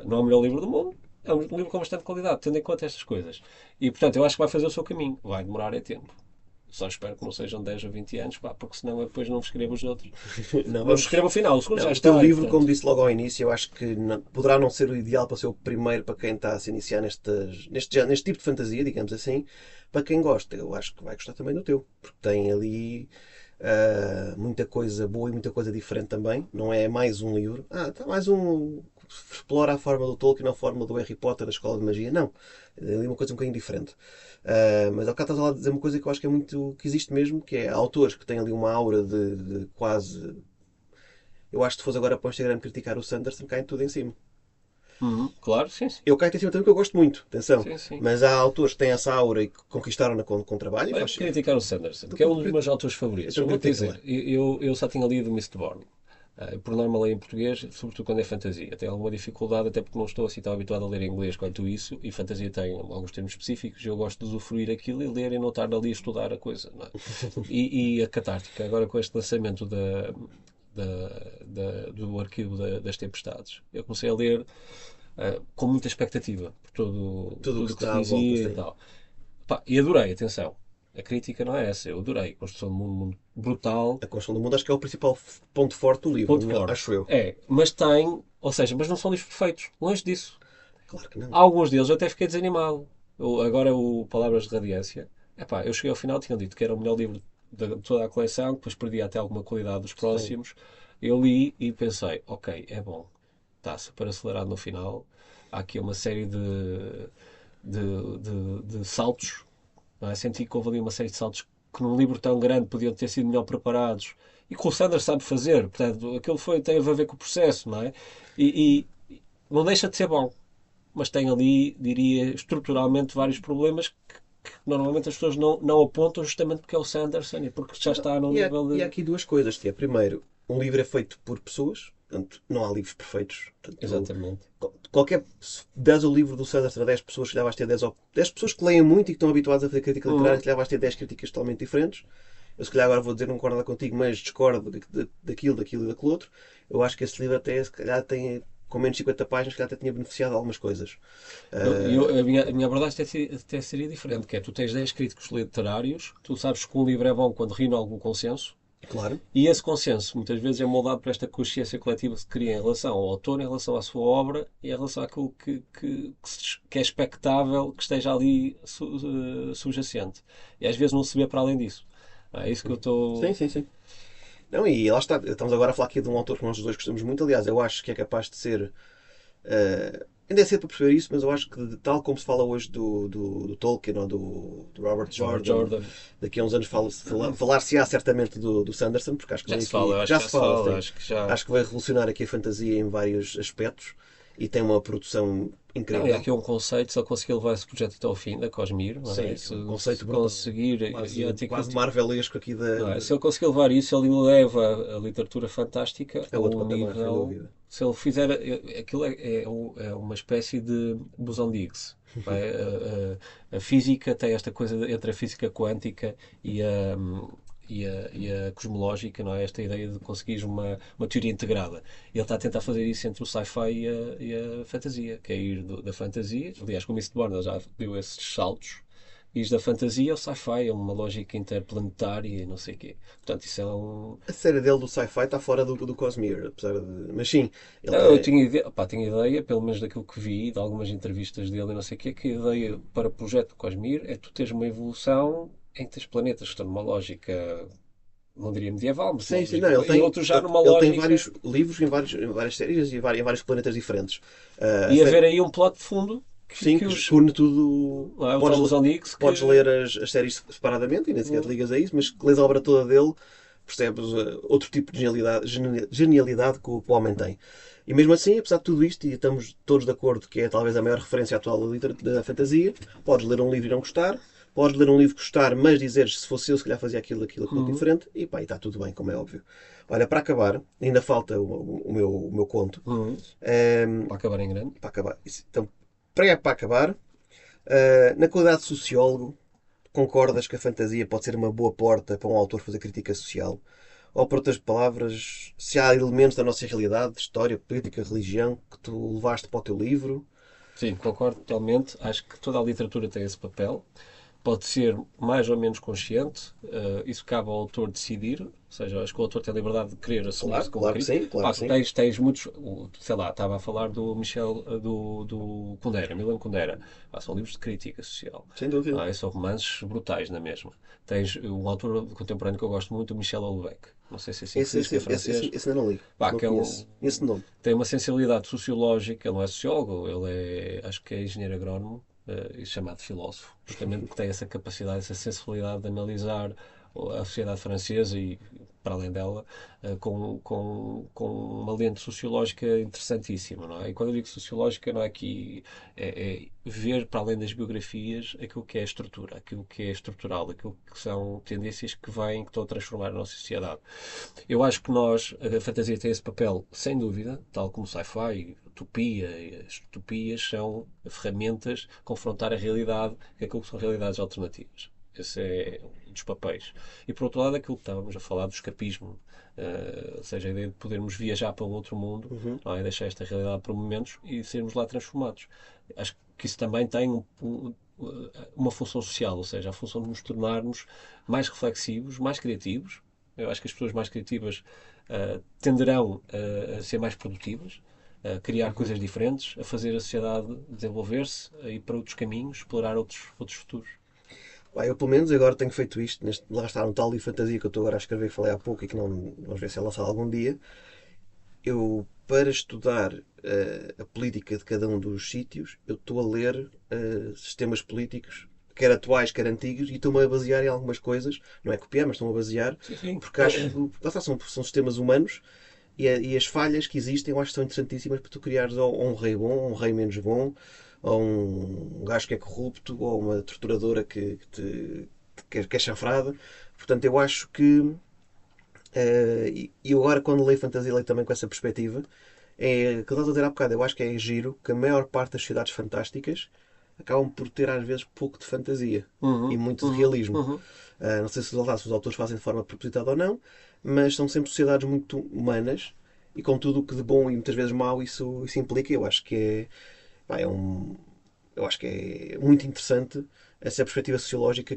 Não é o melhor livro do mundo, é um livro com bastante qualidade, tendo em conta estas coisas. E, portanto, eu acho que vai fazer o seu caminho. Vai demorar tempo. Só espero que não sejam 10 ou 20 anos, pá, porque senão eu depois não vos escrevo os outros. Não, Não vos escrevo o final, o segundo não, já o está. teu livro, Portanto, como disse logo ao início, eu acho que poderá não ser o ideal para ser o primeiro para quem está a se iniciar neste tipo de fantasia, digamos assim. Para quem gosta, eu acho que vai gostar também do teu, porque tem ali muita coisa boa e muita coisa diferente também. Não é mais um livro. Está mais um. Explora a forma do Tolkien, a forma do Harry Potter, da Escola de Magia. Não. É ali uma coisa um bocadinho diferente. Mas ao cá estás a dizer uma coisa que eu acho que é muito. Que existe mesmo, que é autores que têm ali uma aura de quase. Eu acho que se fosse agora para o Instagram criticar o Sanderson, cai tudo em cima. claro, sim, sim. Eu caio em cima também porque eu gosto muito, atenção. Sim, sim. Mas há autores que têm essa aura e que conquistaram-na com trabalho e Olha, faz vou sentido. criticar o Sanderson, que é um dos meus autores favoritos. Então Eu vou-te critica dizer, eu só tinha lido Mistborn. Por norma leio em português, sobretudo quando é fantasia. Tenho alguma dificuldade, até porque não estou assim tão habituado a ler em inglês quanto isso, e fantasia tem alguns termos específicos, eu gosto de usufruir aquilo e ler e não estar ali a estudar a coisa. Não é? E a catártica, agora com este lançamento do arquivo das tempestades, eu comecei a ler com muita expectativa por Tudo o que tudo o que se está à volta, dizia e sim. tal. Pá, e adorei, atenção. A crítica não é essa, eu adorei. Construção de mundo brutal, A construção do mundo acho que é o principal ponto forte do livro, ponto forte. acho eu. É, mas tem, ou seja, mas não são livros perfeitos, longe disso. Claro que não. Alguns deles eu até fiquei desanimado. Agora o Palavras de Radiância, epá, eu cheguei ao final, tinha dito que era o melhor livro de toda a coleção, depois perdi até alguma qualidade dos Sim. próximos. Eu li e pensei, ok, é bom, está super acelerado no final. Há aqui uma série de saltos, não é? Senti que houve ali uma série de saltos que num livro tão grande podiam ter sido melhor preparados e que o Sanders sabe fazer. Portanto, aquilo tem a ver com o processo, não é? E não deixa de ser bom, mas tem ali, diria, estruturalmente vários problemas que normalmente as pessoas não apontam justamente porque é o Sanderson e porque já está no nível E há de. aqui duas coisas, que é, primeiro, um livro é feito por pessoas, portanto, não há livros perfeitos. Portanto, Exatamente. qualquer. Se dás o livro do Sanderson a 10 pessoas, se calhar vais ter 10 pessoas que leem muito e que estão habituadas a fazer crítica literária, se calhar vais ter 10 críticas totalmente diferentes. Eu se calhar agora vou dizer não concordo contigo, mas discordo daquilo e daquilo outro. Eu acho que esse livro até se calhar tem com menos de 50 páginas, se calhar até tinha beneficiado de algumas coisas. A minha abordagem até seria diferente, que é tu tens 10 críticos literários, tu sabes que um livro é bom quando reúne algum consenso, Claro. e esse consenso muitas vezes é moldado por esta consciência coletiva que se cria em relação ao autor, em relação à sua obra e em relação àquilo que é expectável que esteja ali subjacente. E às vezes não se vê para além disso. É isso que eu Sim, estou. sim, sim. Não, e lá está. Estamos agora a falar aqui de um autor que nós os dois gostamos muito. Aliás, eu acho que é capaz de ser. Ainda é cedo para perceber isso, mas eu acho que, tal como se fala hoje do Tolkien ou do Robert Robert Jordan, Jordan. daqui a uns anos falar-se-á certamente do Sanderson, porque acho que Já vem se aqui. fala, eu acho Já que já se se fala, fala, sim. acho que já. Acho que vai revolucionar aqui a fantasia em vários aspectos e tem uma produção Não, e há incrível. aqui um conceito, se ele conseguir levar esse projeto até ao fim, da Cosmere, não é? Sim, Se, um se conceito brutal. conseguir, e Quase, até que quase marvelesco aqui não é? Se ele conseguir levar isso, ele leva a literatura fantástica é a outro um patamar, sem nível. dúvida. Se ele fizer. Aquilo é uma espécie de boson de Higgs. Não é? A física tem esta coisa entre a física quântica e a cosmológica, não é? Esta ideia de conseguires uma teoria integrada. Ele está a tentar fazer isso entre o sci-fi e a fantasia, que é ir da fantasia. Aliás, como isso de Borna já deu esses saltos. E da fantasia ao sci-fi, é uma lógica interplanetária e não sei o quê. Portanto, isso é um. A série dele do sci-fi está fora do Cosmere, apesar de. Mas sim, ele Não, eu tem. tinha ideia, pá, tinha ideia, pelo menos daquilo que vi, de algumas entrevistas dele e não sei o quê, que a ideia para o projeto Cosmere é tu teres uma evolução em que tens planetas que estão numa lógica, não diria medieval, mas uma Sim, sim, não, lógica, e outros já numa ele tem lógica. vários livros em várias séries e em vários planetas diferentes. E haver aí um plot de fundo Sim, que que os. une tudo. Não é? O tal Bosão Dix Podes que. ler as séries separadamente e nem sequer te ligas a isso, mas que lês a obra toda dele, percebes outro tipo de genialidade que o homem tem. E mesmo assim, apesar de tudo isto, e estamos todos de acordo que é talvez a maior referência atual da fantasia, podes ler um livro e não gostar, podes ler um livro e gostar, mas dizeres se fosse eu, se calhar fazia aquilo diferente, e pá, e está tudo bem, como é óbvio. Olha, para acabar, ainda falta o meu conto. Para acabar em grande. Para acabar. Então, para acabar, na qualidade de sociólogo, concordas que a fantasia pode ser uma boa porta para um autor fazer crítica social? Ou, por outras palavras, se há elementos da nossa realidade, de história, política, religião, que tu levaste para o teu livro? Sim, concordo totalmente. Acho que toda a literatura tem esse papel. Pode ser mais ou menos consciente, isso cabe ao autor decidir, ou seja, acho que o autor tem a liberdade de querer assumir-se Claro, como claro que crítico. sim, claro Pá, que sim. tens muitos, sei lá, estava a falar do Michel, do Kundera, Milan Kundera. São livros de crítica social. Sem dúvida. São romances brutais na mesma. Tens um autor contemporâneo que eu gosto muito, o Michel Houellebecq. Não sei se é assim que se diz, que é francês. Esse ainda não li. Pá, Não que é conheço. Esse nome. tem uma sensibilidade sociológica, ele não é sociólogo, ele é, acho que é engenheiro agrónomo, e chamado filósofo, justamente porque tem essa capacidade, essa sensibilidade de analisar a sociedade francesa e, para além dela, com uma lente sociológica interessantíssima, não é? E quando eu digo sociológica, não é aqui é ver, para além das biografias, aquilo que é a estrutura, aquilo que é estrutural, aquilo que são tendências que vêm, que estão a transformar a nossa sociedade. Eu acho que a fantasia tem esse papel, sem dúvida, tal como sci-fi, utopia, e as utopias são ferramentas de confrontar a realidade com aquilo que são realidades alternativas. Esse é um dos papéis. E por outro lado, aquilo que estávamos a falar do escapismo, ou seja, a ideia de podermos viajar para um outro mundo, não é? Deixar esta realidade por momentos e sermos lá transformados. Acho que isso também tem uma função social, ou seja, a função de nos tornarmos mais reflexivos, mais criativos. Eu acho que as pessoas mais criativas tenderão a ser mais produtivas, a criar coisas diferentes, a fazer a sociedade desenvolver-se, a ir para outros caminhos, explorar outros futuros. Pá, eu, pelo menos, agora tenho feito isto. Lá está um tal livro de fantasia que eu estou agora a escrever, e falei há pouco, e que não, vamos ver se é lançado algum dia. Eu, para estudar a política de cada um dos sítios, eu estou a ler sistemas políticos, quer atuais, quer antigos, e estou-me a basear em algumas coisas. Não é copiar, mas estou-me a basear, Sim, sim. porque acho que são sistemas humanos e as falhas que existem eu acho que são interessantíssimas para tu criares ou um rei bom, ou um rei menos bom, ou um gajo que é corrupto, ou uma torturadora que é chanfrada. Portanto, eu acho que. E eu agora, quando leio fantasia, leio também com essa perspectiva. É que eu estava a dizer há bocado, eu acho que é giro que a maior parte das sociedades fantásticas acabam por ter às vezes pouco de fantasia e Uhum, muito de uhum, realismo. uhum. Não sei se os autores fazem de forma propositada ou não, mas são sempre sociedades muito humanas e com tudo o que de bom e muitas vezes mau isso implica. Eu acho que pá, eu acho que é muito interessante essa perspectiva sociológica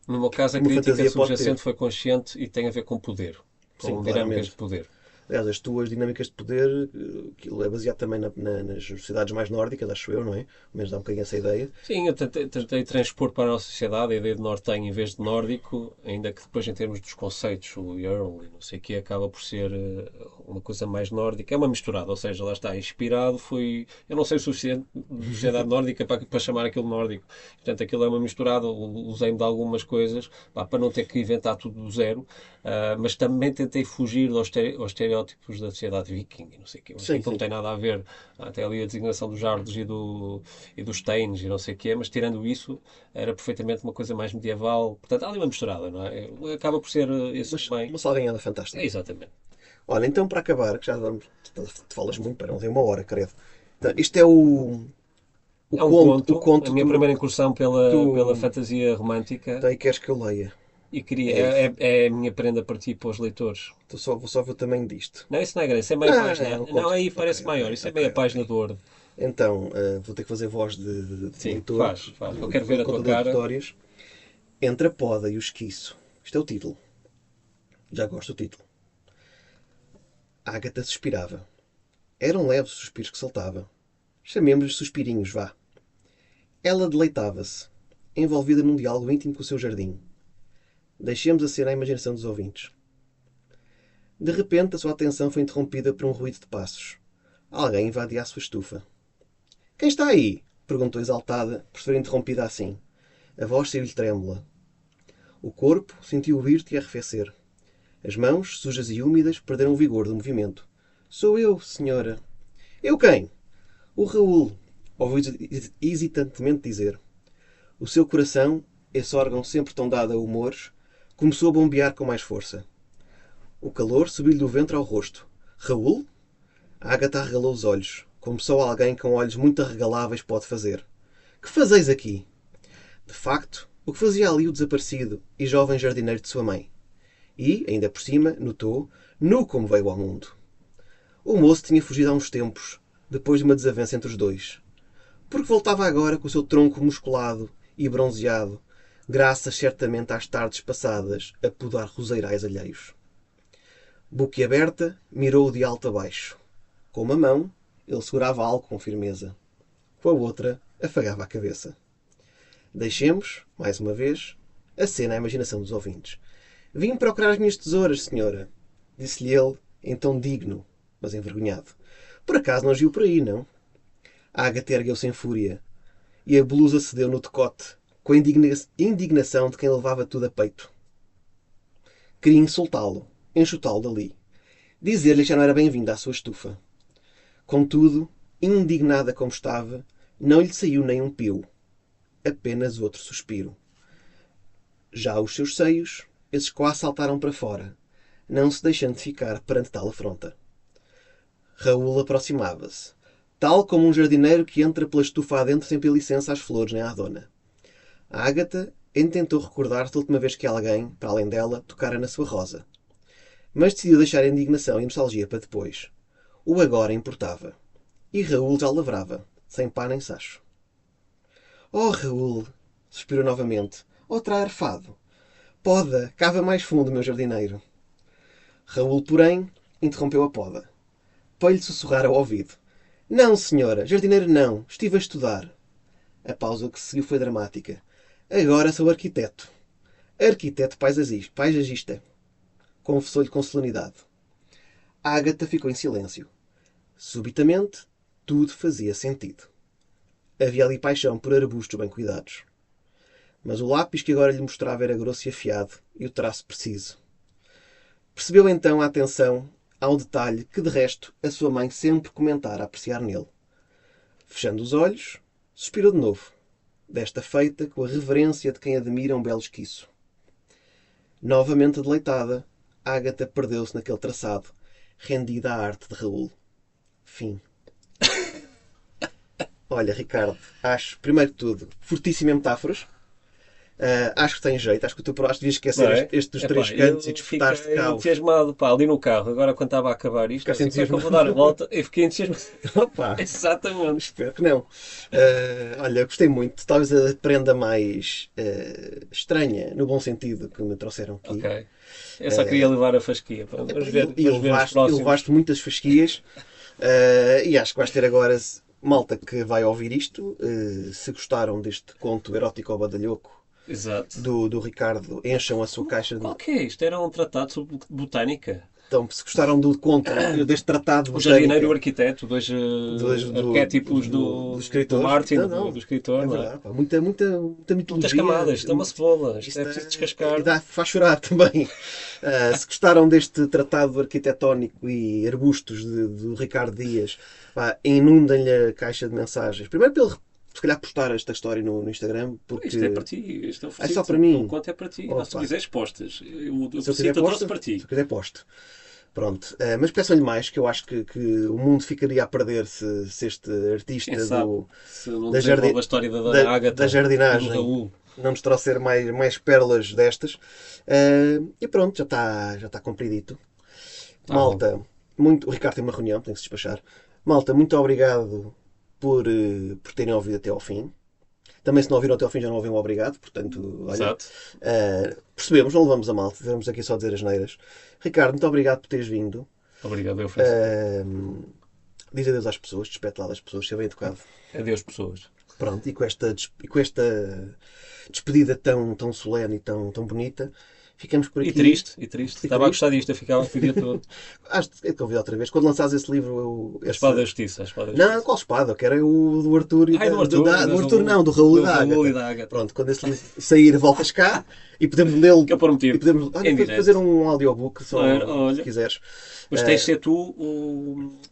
No meu caso, que a uma crítica fantasia pode subjacente ter. foi consciente e tem a ver com poder, Sim, com dinâmicas de claramente. poder. Aliás, as tuas dinâmicas de poder, aquilo é baseado também nas sociedades mais nórdicas, acho eu, não é? Ao menos dá um bocadinho essa ideia. Sim, eu tentei transpor para a nossa sociedade a ideia de nortenho em vez de nórdico, ainda que depois, em termos dos conceitos, o Earl e não sei o que, acaba por ser uma coisa mais nórdica. É uma misturada, ou seja, lá está, inspirado foi. Eu não sei o suficiente de sociedade nórdica para chamar aquilo nórdico. Portanto, aquilo é uma misturada, usei-me de algumas coisas para não ter que inventar tudo do zero, mas também tentei fugir aos estereótipos da sociedade viking e não sei o que. Eu sei Sim, que não sim. tem nada a ver, até ali a designação dos jardos e dos Taines e não sei o quê, mas tirando isso, era perfeitamente uma coisa mais medieval. Portanto, há ali uma misturada, não é? Acaba por ser esse Mas também. uma salganhada É fantástica. exatamente. Olha, então para acabar, que já vamos. Tu falas muito, para não ter uma hora, credo. Então, isto é o É um conto, o conto, a conto minha do, primeira incursão que pela tu fantasia romântica daí queres que eu leia. e queria, É isso. é a minha prenda para ti para os leitores. Então só ver o tamanho disto. Não, isso não é grande, isso é meia Ah, é página. um Não, conto. aí Ok, parece maior, ok, isso é ok, meia página ok. do Word. Então, vou ter que fazer voz de Sim, leitor, faz, faz. Eu quero ver de a tua contador de cara. histórias. Entre a poda e o esquiço. Isto é o título. Já gosto do título. Ágata suspirava. Eram leves os suspiros que saltava. Chamemos-lhes suspirinhos, vá. Ela deleitava-se, envolvida num diálogo íntimo com o seu jardim. Deixemos a cena à imaginação dos ouvintes. De repente, a sua atenção foi interrompida por um ruído de passos. Alguém invadia a sua estufa. Quem está aí? Perguntou exaltada, por ser interrompida assim. A voz saiu-lhe trêmula. O corpo sentiu o ir-te e arrefecer. As mãos, sujas e úmidas, perderam o vigor do movimento. Sou eu, senhora. Eu quem? O Raul, ouviu hesitantemente dizer. O seu coração, esse órgão sempre tão dado a humores, começou a bombear com mais força. O calor subiu-lhe do ventre ao rosto. Raul? A Agatha arregalou os olhos, como só alguém com olhos muito arregaláveis pode fazer. Que fazeis aqui? De facto, O que fazia ali o desaparecido e jovem jardineiro de sua mãe? E, ainda por cima, notou, nu como veio ao mundo. O moço tinha fugido há uns tempos, depois de uma desavença entre os dois. Porque voltava agora com o seu tronco musculado e bronzeado, graças certamente às tardes passadas a podar roseirais alheios. Boquiaberta, mirou-o de alto a baixo. Com uma mão, ele segurava algo com firmeza. Com a outra, afagava a cabeça. Deixemos, mais uma vez, a cena à imaginação dos ouvintes. Vim procurar as minhas tesouras, senhora, disse-lhe ele, em tom digno, mas envergonhado. Por acaso não as viu por aí, não? A Ágata ergueu-se em fúria, e a blusa cedeu no decote, com a indignação de quem levava tudo a peito. Queria insultá-lo, enxutá-lo dali. Dizer-lhe que já não era bem-vindo à sua estufa. Contudo, indignada como estava, não lhe saiu nem um pio. Apenas outro suspiro. Já os seus seios, esses quase saltaram para fora, não se deixando de ficar perante tal afronta. Raul aproximava-se, tal como um jardineiro que entra pela estufa adentro sem pedir licença às flores nem à dona. A Ágata tentou recordar-se da última vez que alguém, para além dela, tocara na sua rosa. Mas decidiu deixar a indignação e a nostalgia para depois. O agora importava. E Raul já lavrava, sem pá nem sacho. Oh, Raul! Suspirou novamente. Outra arfado. Poda, cava mais fundo, meu jardineiro. Raul, porém, interrompeu a poda. Para lhe sussurrar ao ouvido. Não, senhora, jardineiro não. Estive a estudar. A pausa que seguiu foi dramática. Agora sou arquiteto. Arquiteto paisagista. Confessou-lhe com solenidade. A Ágata ficou em silêncio. Subitamente, tudo fazia sentido. Havia ali paixão por arbustos bem cuidados. Mas o lápis que agora lhe mostrava era grosso e afiado, e o traço preciso. Percebeu então a atenção ao detalhe que, de resto, a sua mãe sempre comentara a apreciar nele. Fechando os olhos, suspirou de novo, desta feita com a reverência de quem admira um belo esquiço. Novamente deleitada, Ágata perdeu-se naquele traçado, rendida à arte de Raul. Fim. Olha, Ricardo, acho, primeiro de tudo, fortíssimo em metáforas. Acho que tem jeito. Acho que tu devias esquecer Não é? este dos Epá, três cantos e eu despertar-te de fiquei caos. entusiasmado, pá, ali no carro. Agora, quando estava a acabar isto, Ficaste assim, como é que eu vou entusiasmado? dar a volta? Eu fiquei entusiasmado. Opa, Exatamente. espero que não. Olha, gostei muito. Talvez a prenda mais estranha, no bom sentido, que me trouxeram aqui. Ok. Eu só queria levar a fasquia. Pá. Vamos ver, E vamos ver os próximos. levaste muitas fasquias. E acho que vais ter agora, malta que vai ouvir isto, se gostaram deste conto erótico ao badalhoco Exato. do Ricardo, encham a sua caixa de... Qual que é isto? Era um tratado sobre botânica. Então, se gostaram do conto, deste tratado O botânico... jardineiro e o arquiteto, dois arquétipos do do escritor. Martin, Não, do escritor. é não é? verdade, pá, muita mitologia. Muitas camadas. Isto é uma cebola. Isto Isto é preciso descascar. e faz chorar também. Se gostaram deste tratado arquitetónico e arbustos do Ricardo Dias, pá, inundem-lhe a caixa de mensagens. Primeiro para ele, se calhar, postar esta história no Instagram, porque... Isto é para ti. Isto é oferecido. só para mim? O conto é para ti. Opa. Se tu quiseres, postas. Eu Se eu quiser sinto trouxe posto, para ti. se eu quiser posto. Pronto. Mas peçam-lhe mais, que eu acho que o mundo ficaria a perder se este artista Quem sabe? do, Se não da, desenvolve a história da Dona Ágata da e do jardinagem Raul. não nos trouxer mais pérolas destas. E pronto, já está cumpridito. Tá Malta, o Ricardo tem uma reunião, tem que se despachar. Malta, muito obrigado por terem ouvido até ao fim. Também, se não ouviram até ao fim, já não ouviram, obrigado. Portanto, olha, Exato. percebemos, não levamos a mal. Vamos aqui só dizer as neiras. Ricardo, muito obrigado por teres vindo. Obrigado, eu Francisco. Diz adeus às pessoas, despete lá das pessoas, seja bem educado. Adeus, pessoas. Pronto, e com esta despedida tão solene e tão bonita, ficamos por aqui. E triste. Fica Estava a triste? gostar disto, eu ficava aqui o dia todo. Acho que é de convidar outra vez. Quando lançares esse livro... A espada da justiça. A espada da justiça. Não, qual espada? Eu quero é o do Arthur e Ai, do Arthur, do mas Arthur não, do Raul e da Raul Ágata. e da Ágata. Pronto, quando esse livro sair, voltas cá e podemos lê-lo. Que eu prometi. E podemos Em direto. fazer um audiobook só, Olha. se quiseres. Mas tens de ser tu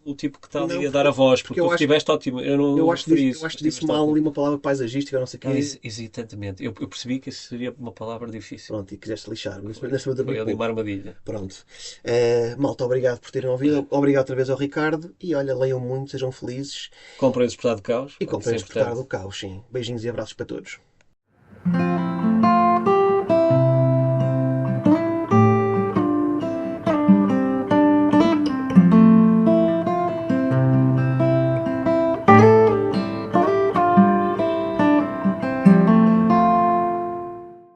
o tipo que está ali Não, a dar a voz, porque eu tu acho- estiveste ótimo. Eu não Eu acho que referi disse, isso. eu acho que Tu disse estiveste mal ótimo. ali uma palavra paisagística, não sei o Não, quê. exatamente. Eu percebi que isso seria uma palavra difícil. Pronto, e quiseste lixar. Nesse meu Foi ali uma armadilha. Pronto. Malta, obrigado por terem ouvido. Obrigado outra vez ao Ricardo. E olha, leiam muito, sejam felizes. Comprem o Despertar de Caos. E comprem o Isso é Despertar importante. do Caos, sim. Beijinhos e abraços para todos.